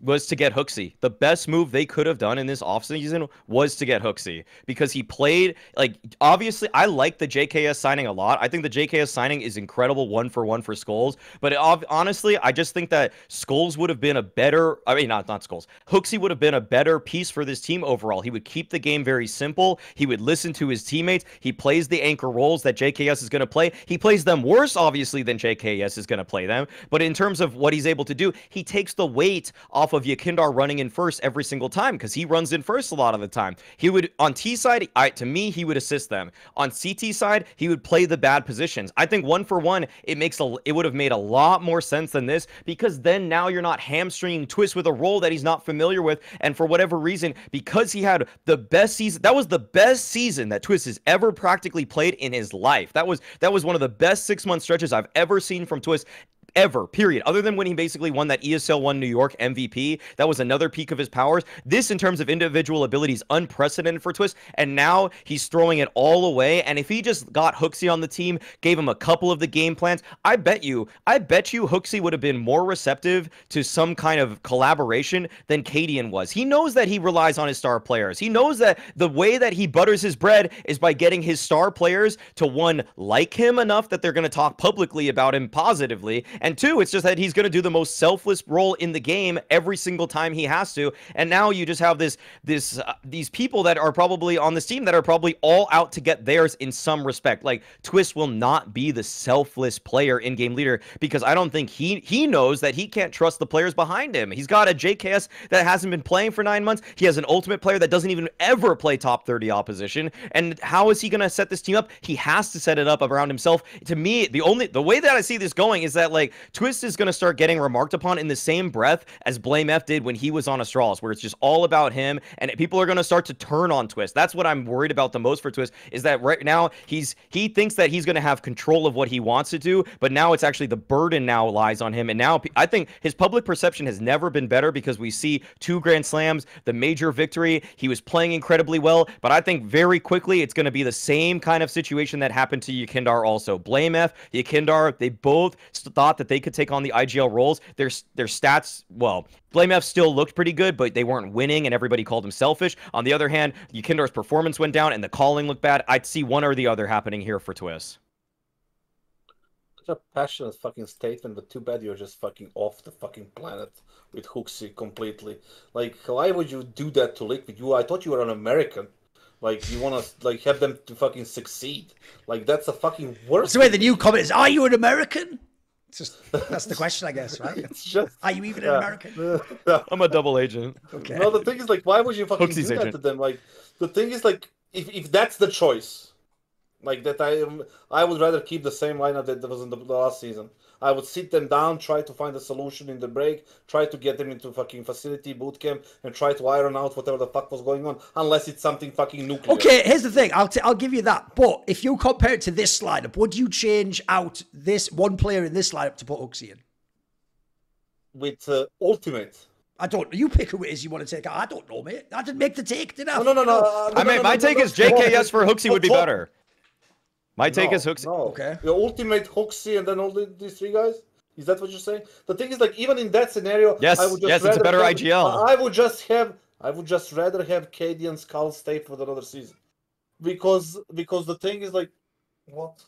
was to get HooXi. The best move they could have done in this offseason was to get HooXi, because he played, like, obviously I like the JKS signing a lot. I think the JKS signing is incredible 1-for-1 for Skulls, but honestly, I just think that Skulls would have been a better, I mean, not Skulls, HooXi would have been a better piece for this team overall. He would keep the game very simple. He would listen to his teammates. He plays the anchor roles that JKS is going to play. He plays them worse, obviously, than JKS is going to play them, but in terms of what he's able to do, he takes the weight off of xertioN running in first every single time, because he runs in first a lot of the time. He would, on T side, to me, he would assist them. On CT side, he would play the bad positions. I think 1-for-1, it would have made a lot more sense than this, because then now you're not hamstringing Twist with a role that he's not familiar with, and for whatever reason, because he had the best season, that was the best season that Twist has ever practically played in his life. That was one of the best 6-month stretches I've ever seen from Twist. Ever, period. Other than when he basically won that ESL 1 New York MVP, that was another peak of his powers. This, in terms of individual abilities, unprecedented for Twist, and now he's throwing it all away. And if he just got HooXi on the team, gave him a couple of the game plans, I bet you HooXi would have been more receptive to some kind of collaboration than kassad was. He knows that he relies on his star players. He knows that the way that he butters his bread is by getting his star players to, one, like him enough that they're going to talk publicly about him positively, and two, it's just that he's going to do the most selfless role in the game every single time he has to. And now you just have these people that are probably on this team that are probably all out to get theirs in some respect. Like, Twist will not be the selfless player in game leader, because I don't think he knows that he can't trust the players behind him. He's got a JKS that hasn't been playing for 9 months. He has an ultimate player that doesn't even ever play top 30 opposition. And how is he going to set this team up? He has to set it up around himself. To me, the way that I see this going is that, like, Twist is going to start getting remarked upon in the same breath as Blame F did when he was on Astralis, where it's just all about him, and people are going to start to turn on Twist. That's what I'm worried about the most for Twist, is that right now he thinks that he's going to have control of what he wants to do, but now it's actually the burden now lies on him. And now I think his public perception has never been better, because we see 2 Grand Slams, the major victory. He was playing incredibly well, but I think very quickly it's going to be the same kind of situation that happened to xertioN also. Blame F, xertioN, they both thought that they could take on the IGL roles. Their stats, well, Blame F still looked pretty good, but they weren't winning, and everybody called him selfish. On the other hand, xertioN's performance went down, and the calling looked bad. I'd see one or the other happening here for Twist. Such a passionate fucking statement, but too bad you're just fucking off the fucking planet with HooXi completely. Like, why would you do that to Liquid? I thought you were an American. Like, you want to, like, have them to fucking succeed. Like, that's the fucking worst. That's the way the new comment is, are you an American? That's the question, I guess, right? It's just, are you even an American? I'm a double agent. Okay. No, the thing is, like, why would you fucking HooXi's do that agent. to them? Like, the thing is, like, if that's the choice, like, that I would rather keep the same lineup that was in the last season. I would sit them down, try to find a solution in the break, try to get them into fucking facility, boot camp, and try to iron out whatever the fuck was going on, unless it's something fucking nuclear. Okay, here's the thing. I'll give you that. But if you compare it to this lineup, would you change out this one player in this lineup to put HooXi in? With Ultimate. I don't. You pick who it is you want to take out. I don't know, mate. I didn't make the take, did I? No. My take is JKS for HooXi would be better. My take is HooXi. No. Okay. The Ultimate, HooXi, and then all these 3 guys? Is that what you're saying? The thing is, like, even in that scenario, Yes, I would just it's a better IGL. I would just rather have kassad and Skull stay for another season. Because the thing is, like, what?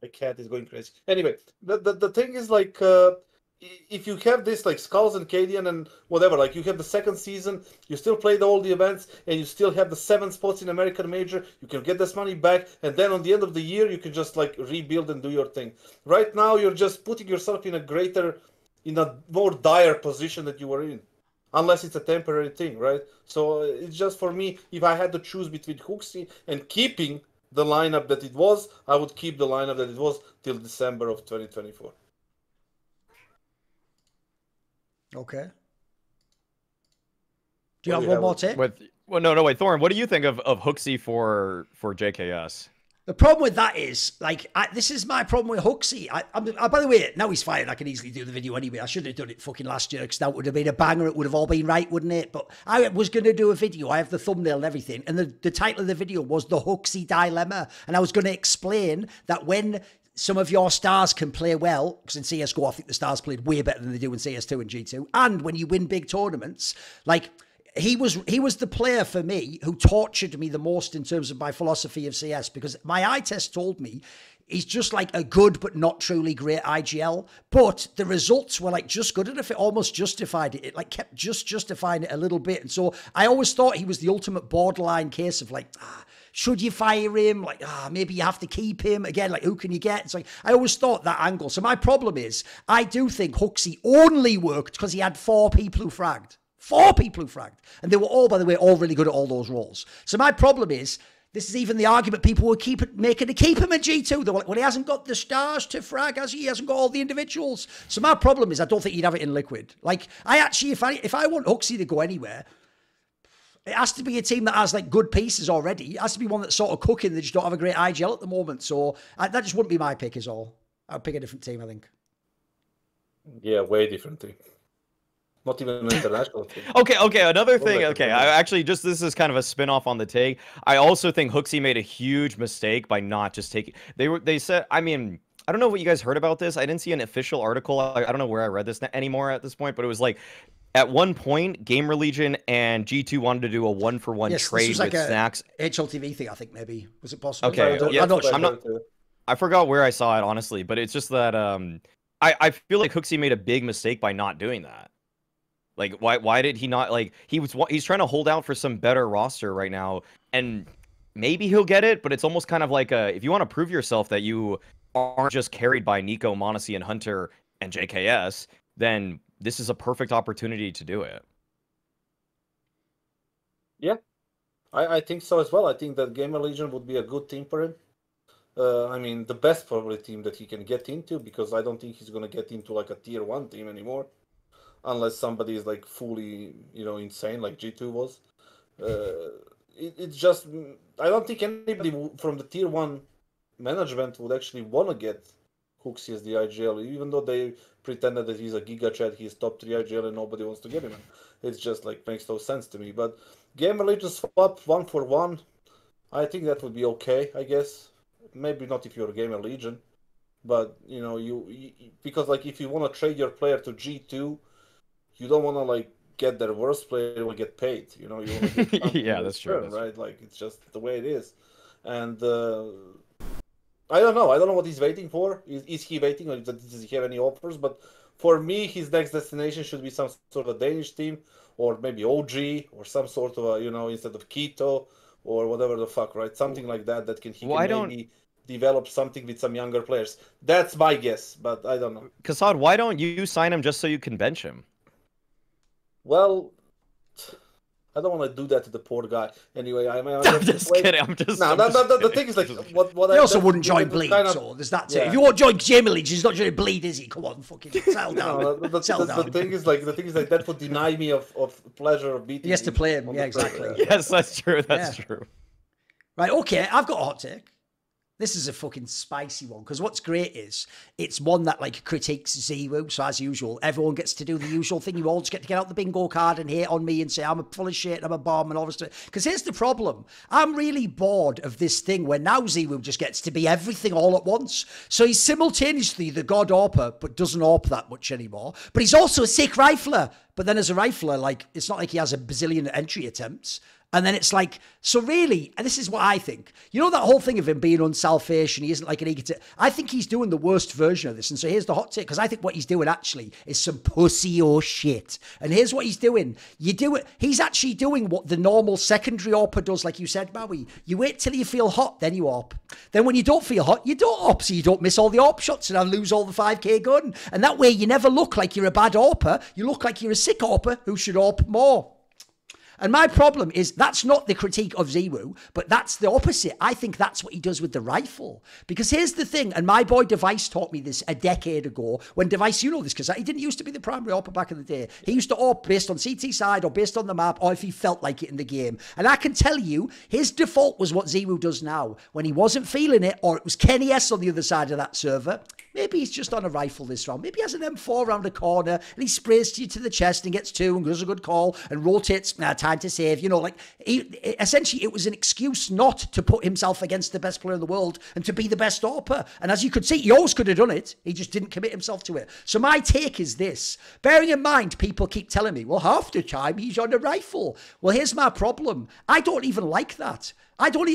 My cat is going crazy. Anyway, the thing is, like, if you have this, like, Skulls and kassad and whatever, like, you have the second season, you still played all the events, and you still have the 7 spots in American Major, you can get this money back, and then on the end of the year, you can just, like, rebuild and do your thing. Right now, you're just putting yourself in a more dire position that you were in. Unless it's a temporary thing, right? So, it's just, for me, if I had to choose between HooXi and keeping the lineup that it was, I would keep the lineup that it was till December of 2024. Okay. Do you have one more take? Wait, Thorin, what do you think of HooXi for JKS? The problem with that is, like, this is my problem with HooXi. By the way, now he's fired. I can easily do the video anyway. I should have done it fucking last year, because that would have been a banger. It would have all been right, wouldn't it? But I was going to do a video. I have the thumbnail and everything. And the title of the video was The HooXi Dilemma. And I was going to explain that when some of your stars can play well, because in CSGO, I think the stars played way better than they do in CS2 and G2. And when you win big tournaments, like, he was the player for me who tortured me the most in terms of my philosophy of CS, because my eye test told me he's just like a good but not truly great IGL. But the results were like just good enough. It almost justified it. It like kept just justifying it a little bit. And so I always thought he was the ultimate borderline case of like, should you fire him? Like, maybe you have to keep him. Again, like, who can you get? It's like, I always thought that angle. So my problem is, I do think HooXi only worked because he had 4 people who fragged. 4 people who fragged. And they were all, by the way, all really good at all those roles. So my problem is, this is even the argument people were making to keep him in G2. They were like, well, he hasn't got the stars to frag, has he? He hasn't got all the individuals. So my problem is, I don't think he'd have it in Liquid. Like, I actually, if I want HooXi to go anywhere, it has to be a team that has like good pieces already. It has to be one that's sort of cooking. They just don't have a great IGL at the moment. So that just wouldn't be my pick is all. I'd pick a different team, I think. Yeah, way different team. Not even an international team. Okay, another thing. Okay, I actually this is kind of a spin-off on the take. I also think HooXi made a huge mistake by not just taking... They said, I mean, I don't know what you guys heard about this. I didn't see an official article. I don't know where I read this anymore at this point, but it was like, at one point, GamerLegion and G2 wanted to do a 1-for-1 trade with like SNAX. HLTV thing, I think, maybe. Was it possible? Okay, I'm not sure. I forgot where I saw it, honestly, but it's just that I feel like HooXi made a big mistake by not doing that. Like, why did he not, like, he's trying to hold out for some better roster right now, and maybe he'll get it, but it's almost kind of like if you want to prove yourself that you aren't just carried by Nico, Monacy, and Hunter and JKS, then this is a perfect opportunity to do it. Yeah, I think so as well. I think that GamerLegion would be a good team for him. I mean, the best probably team that he can get into, because I don't think he's going to get into like a tier 1 team anymore. Unless somebody is like fully, insane like G2 was. It's just, I don't think anybody from the tier 1 management would actually want to get HooXi as the IGL, even though they pretended that he's a Giga Chat, he's top 3 IGL and nobody wants to get him. It's just like, makes no sense to me. But GamerLegion swap 1-for-1, I think that would be okay, I guess. Maybe not if you're a GamerLegion, but, you because like if you want to trade your player to G2, you don't want to like get their worst player will get paid. You want to get yeah, that's true, right? Like it's just the way it is, and I don't know. I don't know what he's waiting for. Is he waiting, or does he have any offers? But for me, his next destination should be some sort of Danish team, or maybe OG, or some sort of a, instead of Keto or whatever the fuck, right? Something like that can maybe develop something with some younger players. That's my guess, but I don't know. Kassad, why don't you sign him just so you can bench him? Well, I don't want to do that to the poor guy. Anyway, I'm just kidding. I'm just. No, the thing is like what I also wouldn't join Bleed. So there's that too. Yeah. If you won't join GamerLegion, he's not joining Bleed, is he? Come on, fucking settle down. No, the thing is like that would deny me of pleasure of beating. He has to play him. Yeah, exactly. Yes, that's true. That's true. Right. Okay, I've got a hot take. This is a fucking spicy one, because what's great is it's one that like critiques ZywOo. So as usual, everyone gets to do the usual thing. You all just get to get out the bingo card and hate on me and say I'm a full of shit, I'm a bomb and all this stuff. Because here's the problem. I'm really bored of this thing where now ZywOo just gets to be everything all at once. So he's simultaneously the god AWPer, but doesn't AWP that much anymore. But he's also a sick rifler. But then as a rifler, like, it's not like he has a bazillion entry attempts. And then it's like, so really, and this is what I think, that whole thing of him being unselfish and he isn't like an egoist. I think he's doing the worst version of this. And so here's the hot take, because I think what he's doing actually is some pussy or shit. And here's what he's doing. He's actually doing what the normal secondary AWPer does, like you said, Maui. You wait till you feel hot, then you AWP. Then when you don't feel hot, you don't AWP, so you don't miss all the AWP shots and lose all the 5k gun. And that way you never look like you're a bad AWPer. You look like you're a sick AWPer who should AWP more. And my problem is that's not the critique of ZywOo, but that's the opposite. I think that's what he does with the rifle. Because here's the thing, and my boy Device taught me this a decade ago. When Device, you know this, because he didn't used to be the primary AWPer back in the day. He used to AWP based on CT side or based on the map or if he felt like it in the game. And I can tell you, his default was what ZywOo does now. When he wasn't feeling it or it was Kenny S on the other side of that server, maybe he's just on a rifle this round. Maybe he has an M4 around the corner and he sprays you to the chest and gets 2 and does a good call and rotates, time to save. You know, like, essentially it was an excuse not to put himself against the best player in the world and to be the best AWPer. And as you could see, he always could have done it. He just didn't commit himself to it. So my take is this. Bearing in mind, people keep telling me, well, half the time he's on a rifle. Well, here's my problem. I don't even like that.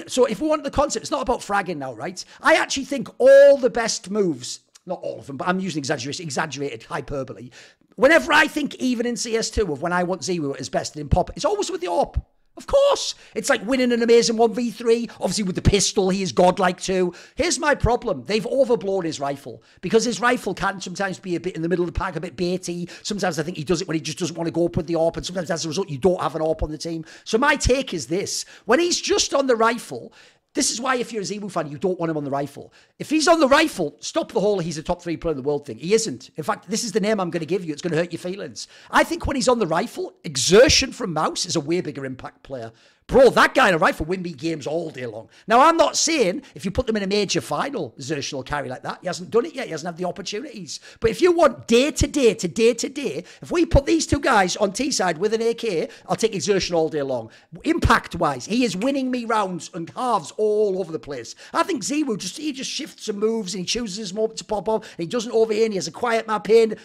So if we want the concept, it's not about fragging now, right? I actually think all the best moves, not all of them, but I'm using exaggerated hyperbole. Whenever I think, even in CS2, of when I want ZywOo at his best in pop, it's always with the AWP. Of course. It's like winning an amazing 1v3. Obviously, with the pistol, he is godlike too. Here's my problem. They've overblown his rifle. Because his rifle can sometimes be a bit in the middle of the pack, a bit baity. Sometimes I think he does it when he just doesn't want to go up with the AWP. And sometimes as a result, you don't have an AWP on the team. So my take is this. When he's just on the rifle... This is why if you're a ZywOo fan, you don't want him on the rifle. If he's on the rifle, stop the whole he's a top 3 player in the world thing. He isn't. In fact, this is the name I'm going to give you. It's going to hurt your feelings. I think when he's on the rifle, xertioN from Maus is a way bigger impact player. Bro, that guy in a rifle win me games all day long. Now, I'm not saying if you put them in a major final, xertioN will carry like that. He hasn't done it yet. He hasn't had the opportunities. But if you want day to day to day to day, if we put these 2 guys on T-side with an AK, I'll take xertioN all day long. Impact-wise, he is winning me rounds and halves all over the place. I think ZywOo, he just shifts and moves and he chooses his moment to pop up. And he doesn't overhear and he has a quiet map in.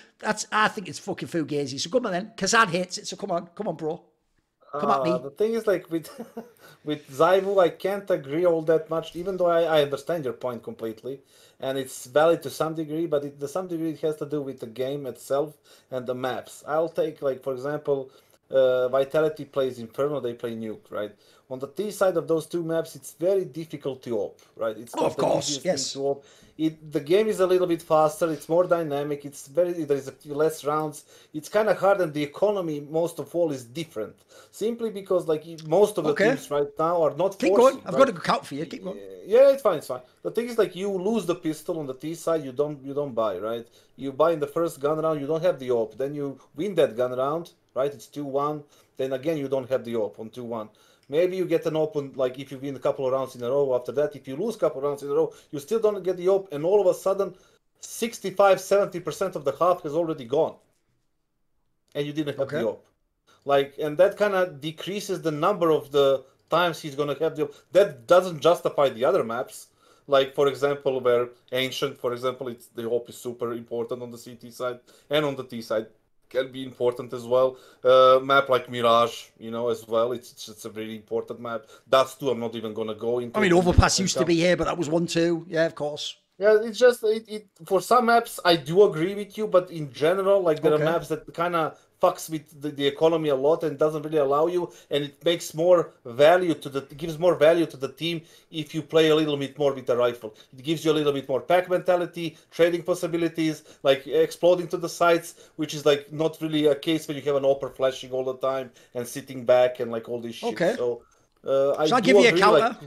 I think it's fucking fugazi. So come on then. kassad hits it, so come on, bro. Come at me. The thing is, like, with ZywOo, I can't agree all that much, even though I understand your point completely. And it's valid to some degree, but to some degree it has to do with the game itself and the maps. I'll take, like, for example, Vitality plays Inferno, they play Nuke, right? On the T side of those 2 maps, it's very difficult to op, right? It's not of course, yes. to op. The game is a little bit faster, it's more dynamic, there's a few less rounds, it's kind of hard, and the economy, most of all, is different. Simply because, like, most of the teams right now are not Keep forcing, going. I've got a count for you. Keep going. Yeah, it's fine, it's fine. The thing is, like, you lose the pistol on the T side, you don't buy, right? You buy in the first gun round, you don't have the op. Then you win that gun round, right? It's 2-1. Then again, you don't have the op on 2-1. Maybe you get an open, like, if you win a couple of rounds in a row. After that, if you lose a couple of rounds in a row, you still don't get the op, and all of a sudden, 65-70% of the half has already gone. And you didn't have the op. Like, and that kind of decreases the number of the times he's going to have the op. That doesn't justify the other maps. Like, for example, where Ancient, for example, the op is super important on the CT side, and on the T side can be important as well. Map like Mirage, as well. It's a very important map. That's 2 I'm not even going to go into. I mean, Overpass used to be here, but that was 1-2. Yeah, of course. Yeah, it's just, for some maps, I do agree with you, but in general, like, there are maps that kind of fucks with the economy a lot and doesn't really allow you, and it makes more value gives more value to the team if you play a little bit more with the rifle. It gives you a little bit more pack mentality, trading possibilities, like exploding to the sides, which is like not really a case when you have an AWPer flashing all the time and sitting back and like all this shit. So I'll give you a counter.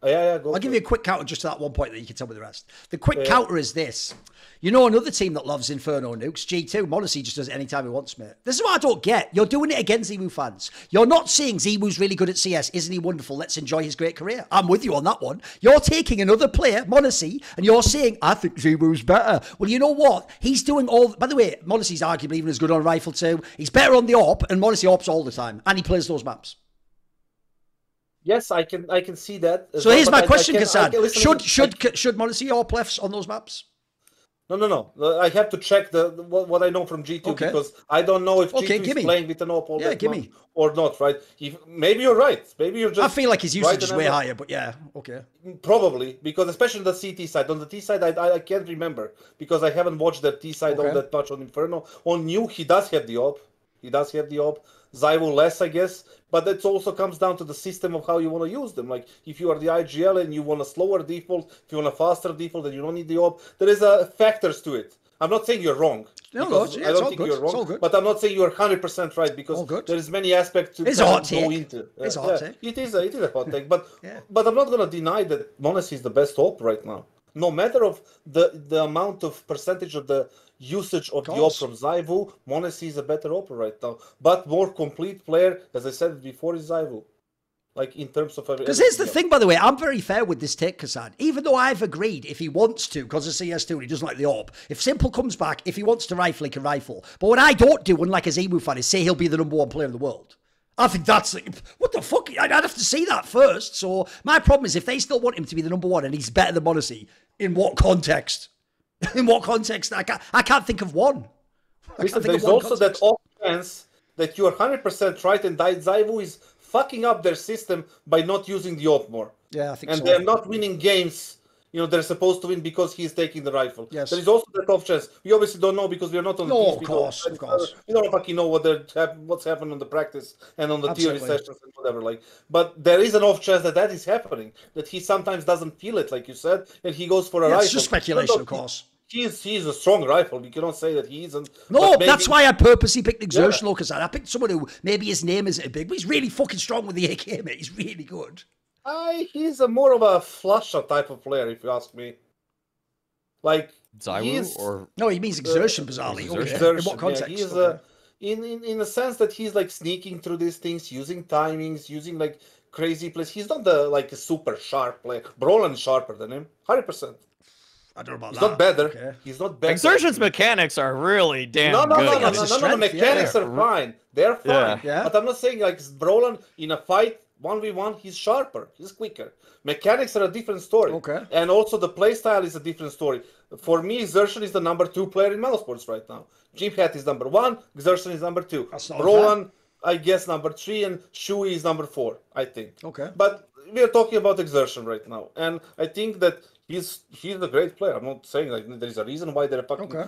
I'll give you a quick counter just to that one point that you can tell me the rest. The quick counter is this. Another team that loves Inferno nukes, G2, Mauisnake just does it anytime he wants, mate. This is what I don't get. You're doing it against ZywOo fans. You're not saying ZywOo's really good at CS. Isn't he wonderful? Let's enjoy his great career. I'm with you on that one. You're taking another player, Mauisnake, and you're saying, I think ZywOo's better. Well, you know what? He's doing all... By the way, Mauisake's arguably even as good on rifle too. He's better on the AWP, and Mauisnake AWPs all the time. And he plays those maps. Yes, I can see that. So here's my question, kassad. Should Mauisnake AWP lefts on those maps? No. I have to check what I know from G2 because I don't know if G2 is playing with an op all that much or not, right? Maybe you're right. Maybe you're just... I feel like his usage is way higher, but yeah, okay. Probably, because especially on the CT side. On the T side, I can't remember because I haven't watched that T side all that much on Inferno. On Nuke, he does have the op. ZywOo less, I guess, but that also comes down to the system of how you want to use them. Like, if you are the IGL and you want a slower default, if you want a faster default, then you don't need the op. There is factors to it. I'm not saying you're wrong. No, I don't think you're wrong, but I'm not saying you're 100% right because there is many aspects to go into. It's a hot take. It is a hot take, but I'm not going to deny that Mauisnake is the best op right now. No matter of the amount of percentage of the usage of the op from ZywOo, Mauisnake is a better op right now. But more complete player, as I said before, is ZywOo. like in terms of because here's the thing, by the way, I'm very fair with this take, Kassad. Even though I've agreed if he wants to, because of CS2 and he doesn't like the AWP, if Simple comes back, if he wants to rifle, he can rifle. But what I don't do, unlike a ZywOo fan, is say he'll be the #1 player in the world. I think that's like, what the fuck? I'd have to see that first. So my problem is if they still want him to be the #1 and he's better than Mauisnake, in what context? In what context? I can't think of one. Listen, there's also that off chance that you are 100% right and that ZywOo is fucking up their system by not using the AWP more. Yeah, I think so. And they're not winning games, they're supposed to win because he's taking the rifle. Yes. There is also that off chance. We obviously don't know because we are not on the team. No, of course. We don't fucking know what's happened on the practice and on the theory sessions and whatever. But there is an off chance that is happening, that he sometimes doesn't feel it, like you said, and he goes for a rifle. It's just speculation, of course. He's a strong rifle. You cannot say that he isn't. No, that's why I purposely picked xertioN, because I picked someone who maybe his name isn't big, but he's really fucking strong with the AK, mate. He's really good. He's more of a flusher type of player, if you ask me. Like ZywOo, or no, he means xertioN bizarrely. XertioN, in what context? Yeah, he's in a sense that he's like sneaking through these things, using timings, using like crazy plays. He's not a super sharp player. Brolin is sharper than him, 100%. I don't know about he's that. Not better. Okay. He's not better. xertion's mechanics are really damn good. No. Mechanics are fine. They're fine. Yeah. But I'm not saying like Brolin in a fight 1v1, he's sharper, he's quicker. Mechanics are a different story. Okay. And also the playstyle is a different story. For me, xertioN is the #2 player in Melosports right now. Jim Hat is #1, xertioN is #2. Brolin, I guess, #3, and HooXi is #4, I think. Okay. But we are talking about xertioN right now. And I think that he's a great player. I'm not saying like there is a reason why they're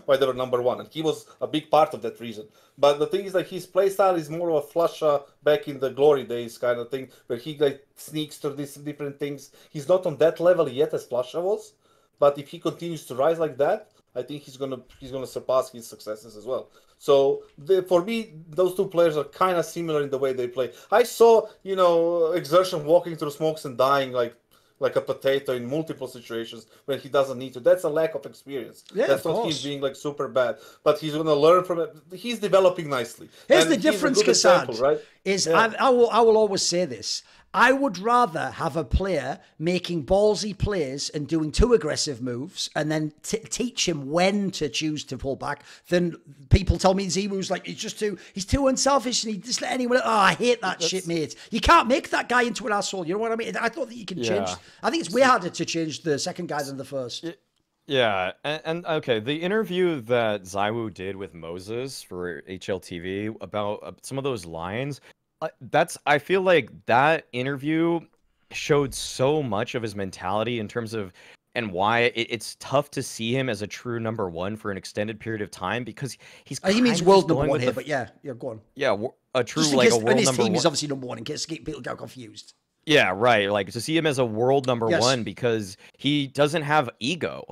why they were #1, and he was a big part of that reason. But the thing is that his playstyle is more of a flusher back in the glory days kind of thing, where he like sneaks through these different things. He's not on that level yet as Flusher was, but if he continues to rise like that, I think he's gonna surpass his successes as well. So for me, those two players are kind of similar in the way they play. I saw xertioN walking through smokes and dying like a potato in multiple situations when he doesn't need to. That's a lack of experience. Yeah, that's not him being like super bad, but he's going to learn from it. He's developing nicely. Here's the difference, Kassad, right? I will always say this. I would rather have a player making ballsy plays and doing too aggressive moves and then teach him when to choose to pull back than people tell me ZywOo's like, he's too unselfish and he just let anyone, I hate that shit, mate. You can't make that guy into an asshole. You know what I mean? I thought that you can change. I think it's way harder to change the second guy than the first. Yeah, and okay, the interview that ZywOo did with Moses for HLTV about some of those lines, I feel like that interview showed so much of his mentality in terms of and why it's tough to see him as a true #1 for an extended period of time, because he means world #1 here, but yeah, go on. Yeah, a true like a world and his #1. team is obviously #1 in case people get confused. Yeah, right. Like to see him as a world #1 because he doesn't have ego.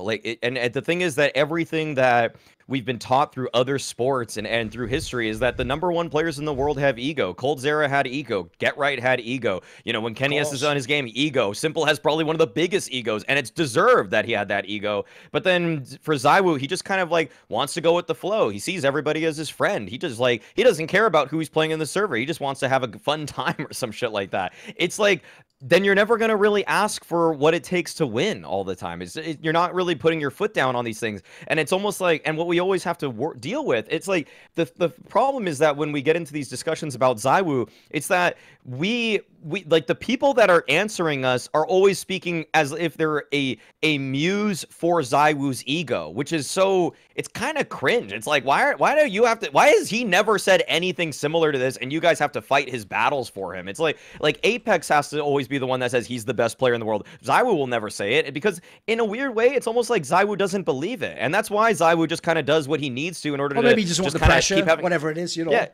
And the thing is that everything that we've been taught through other sports and through history is that the #1 players in the world have ego. coldzera had ego. Get Right had ego. When Kenny S is on his game, ego. Simple has probably one of the biggest egos, and it's deserved that he had that ego. But then for ZywOo, he just kind of like wants to go with the flow. He sees everybody as his friend. He just like, he doesn't care about who he's playing in the server. He just wants to have a fun time or some shit like that. It's like, then you're never going to really ask for what it takes to win all the time. You're not really putting your foot down on these things. And it's almost like, and what we always have to deal with, it's like, the problem is that when we get into these discussions about ZywOo, it's that we like the people that are answering us are always speaking as if they're a muse for ZywOo's ego, which is so, it's kind of cringe. It's like, why has he never said anything similar to this and you guys have to fight his battles for him? It's like Apex has to always be the one that says he's the best player in the world. ZywOo will never say it, because in a weird way, it's almost like ZywOo doesn't believe it. And that's why ZywOo just kind of does what he needs to in order to maybe he just wants the pressure, whatever it is, Yeah.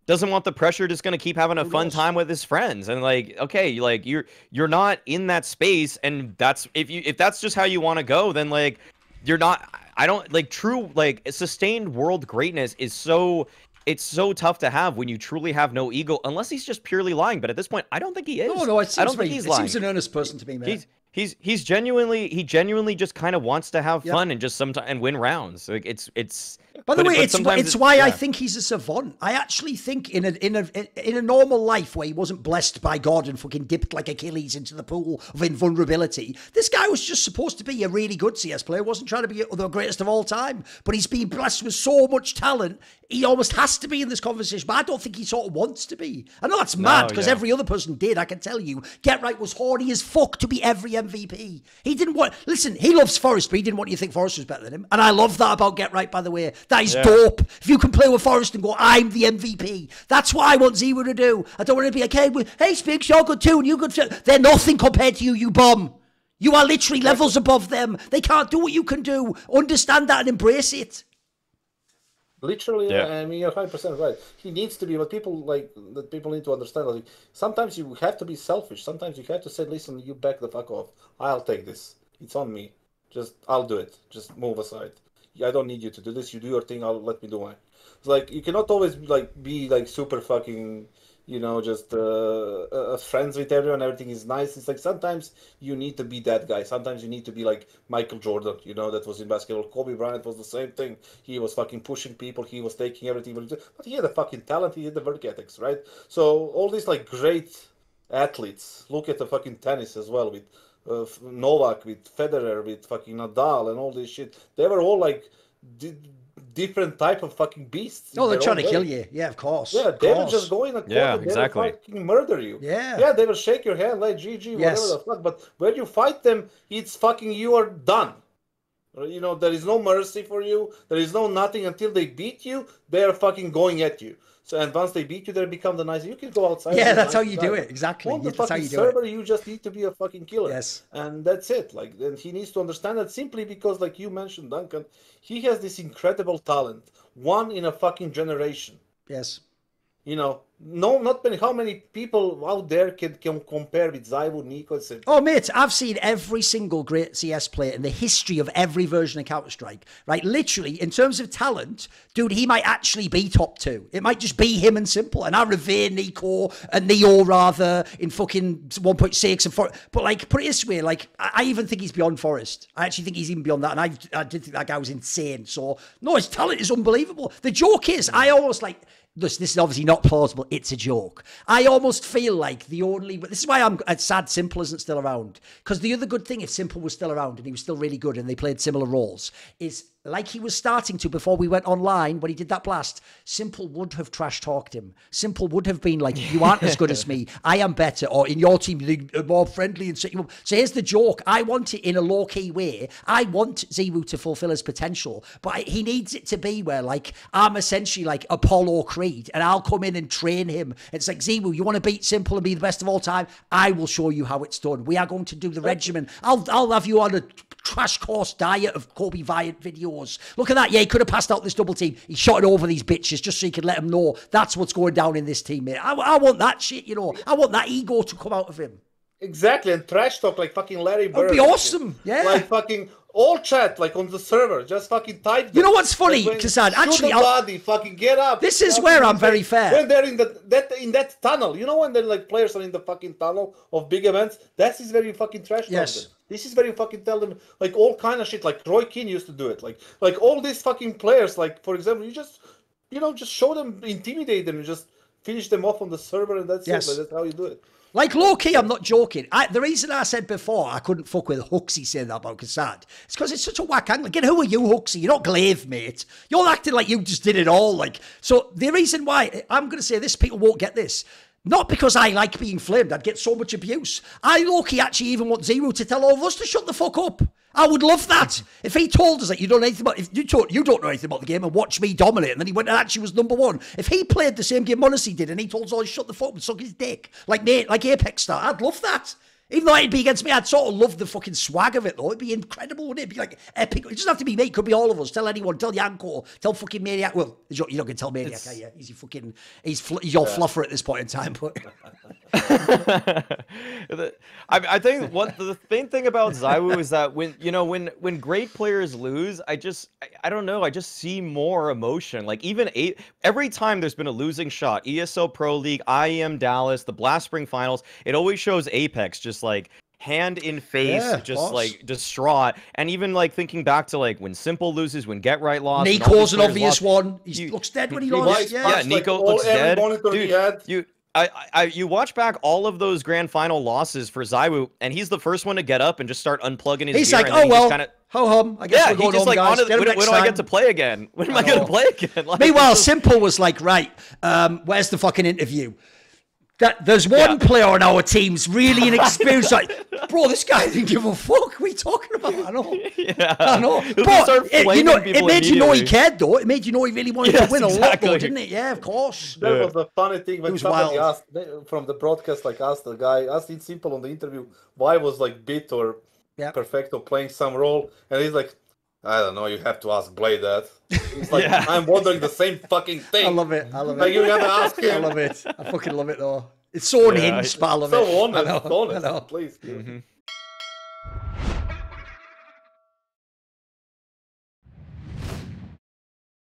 Doesn't want the pressure, just gonna keep having a fun time with his friends. And like, okay, like you're not in that space, and that's if that's just how you want to go, then like you're not. I don't like true like sustained world greatness is so. It's so tough to have when you truly have no ego, unless he's just purely lying. But at this point, I don't think he is. No, it seems I don't think he's lying. He seems an earnest person to me, man. He's genuinely just kind of wants to have fun and just sometimes and win rounds. Like it's. By the way, it's why I think he's a savant. I actually think in a normal life where he wasn't blessed by God and fucking dipped like Achilles into the pool of invulnerability, this guy was just supposed to be a really good CS player. Wasn't trying to be the greatest of all time, but he's been blessed with so much talent. He almost has to be in this conversation, but I don't think he sort of wants to be. I know that's mad because every other person did. I can tell you, Get Right was horny as fuck to be every MVP. He didn't want. Listen, he loves Forrest, but he didn't want you to think Forrest was better than him. And I love that about Get Right, by the way. That is dope. If you can play with Forrest and go, I'm the MVP. That's what I want ZywOo to do. I don't want to be like, hey, Spigs, you're good too, and you're good too. They're nothing compared to you, you bum. You are literally levels above them. They can't do what you can do. Understand that and embrace it. Literally, I mean, you're 100% right. He needs to be, but people need to understand. Like, sometimes you have to be selfish. Sometimes you have to say, listen, you back the fuck off. I'll take this. It's on me. I'll do it. Just move aside. I don't need you to do this. You do your thing. Let me do mine. It's like, you cannot always be super fucking, just friends with everyone. Everything is nice. It's like sometimes you need to be that guy. Sometimes you need to be like Michael Jordan. That was in basketball. Kobe Bryant was the same thing. He was fucking pushing people. He was taking everything. But he had the fucking talent. He had the work ethics, right? So all these great athletes. Look at the fucking tennis as well with Novak, with Federer, with fucking Nadal and all this shit. They were all different type of fucking beasts. No, they're trying to kill you. Yeah, of course. Yeah, they will just go in a corner. Exactly. They will fucking murder you. Yeah, they will shake your hand like GG, whatever the fuck. But when you fight them, it's fucking, you are done. There is no mercy for you. There is no nothing until they beat you. They are fucking going at you. So, and once they beat you, they become the nice. You can go outside. Yeah, that's how you do it. Exactly. On the fucking server, you just need to be a fucking killer. Yes. And that's it. And he needs to understand that simply because, like you mentioned, Duncan, he has this incredible talent. One in a fucking generation. Yes. Not many. How many people out there can compare with ZywOo, Nico, and Simple? Oh, mate, I've seen every single great CS player in the history of every version of Counter-Strike, right? Literally, in terms of talent, dude, he might actually be top 2. It might just be him and Simple. And I revere Nico and Neo, rather, in fucking 1.6 and 4. But, put it this way, I even think he's beyond Forrest. I actually think he's even beyond that. And I did think that guy was insane. So, no, his talent is unbelievable. The joke is, I almost this is obviously not plausible. It's a joke. I almost feel like this is why I'm sad Simple isn't still around. Because the other good thing, if Simple was still around and he was still really good and they played similar roles, is like he was starting to before we went online when he did that blast, Simple would have trash talked him. Simple would have been like, you aren't as good as me. I am better. Or in your team, you're more friendly and set you up. So here's the joke. I want it in a low-key way. I want ZywOo to fulfill his potential. But he needs it to be where, I'm essentially like Apollo Creed and I'll come in and train him. It's like, ZywOo, you want to beat Simple and be the best of all time? I will show you how it's done. We are going to do the regimen. I'll have you on a crash course diet of Kobe Bryant videos. Look at that. Yeah, he could have passed out this double team. He shot it over these bitches just so he could let them know that's what's going down in this team, mate. I want that shit, I want that ego to come out of him. Exactly, and trash talk like fucking Larry Bird. That would be awesome, yeah. Like fucking all chat, on the server, just fucking type them. You know what's funny, Kassad? Actually, body, fucking get up. This is where I'm very fair. When they're in that tunnel, when they're players are in the fucking tunnel of big events, that is where you fucking trash talk them. This is where you fucking tell them all kind of shit. Like Roy Keane used to do it. Like all these fucking players. For example, you just show them, intimidate them, and just finish them off on the server, and that's it. That's how you do it. Low-key, I'm not joking. The reason I said before I couldn't fuck with HooXi saying that about Kassad, it's because it's such a whack angle. Again, who are you, HooXi? You're not Glaive, mate. You're acting like you just did it all. So the reason why, I'm going to say this, people won't get this. Not because I like being flamed. I'd get so much abuse. I low-key actually even want ZywOo to tell all of us to shut the fuck up. I would love that. If he told us that you don't know anything about, if you don't know anything about the game and watch me dominate, and then he went and actually was number 1. If he played the same game Mauisnake did and he told us all to shut the fuck up and suck his dick, like Apex Star, I'd love that. Even though it'd be against me, I'd sort of love the fucking swag of it, though. It'd be incredible, wouldn't it? It'd be epic. It doesn't have to be me. It could be all of us. Tell anyone. Tell Yanko. Tell fucking Maniac. Well, you're not going to tell Maniac, are you? He's your fluffer at this point in time, but... I think the main thing about ZywOo is that when great players lose, I don't know, I just see more emotion. Every time there's been a losing shot, ESL Pro League, IEM Dallas, the Blast Spring Finals, it always shows Apex just hand in face, Yeah, of just course. like distraught. And even like thinking back to like when Simple loses, when Get Right lost, when all Nico's these an players obvious lost, one. He looks dead when he He lost. wipes Yeah. yeah, like, Nico all- looks every dead. monitor he had. You watch back all of those grand final losses for ZywOo, and he's the first one to get up and just start unplugging his He's gear. like, and then oh he just well, kinda, ho hum. I guess yeah, we're he going just home, like, guys. Get him when next do I time. get to play again? When am I going know. to play again? Like, Meanwhile, it's just- Simple was like, right, where's the fucking interview? There's one player on our team's really inexperienced. Like, bro, this guy didn't give a fuck. What are you talking about? I know. Yeah. I know. He'll just But start it flaming made people you know he immediately. cared, though. It made you know he really wanted Yes, to win a lot, exactly. though, didn't it? Yeah, of course. That Yeah. was the funny thing when was somebody wild. asked from the broadcast, like asked the guy, asked it Simple on the interview, why was like Bit or Yeah. Perfecto playing some role, and he's like, I don't know, you have to ask Blade that. It's like, Yeah. I'm wondering the same fucking thing. I love it. I love Like, it. you gotta ask I him. love it. I fucking love it, though. It's so unhinged, but I love So it. honest, I know. honest. I know. Please. Mhm.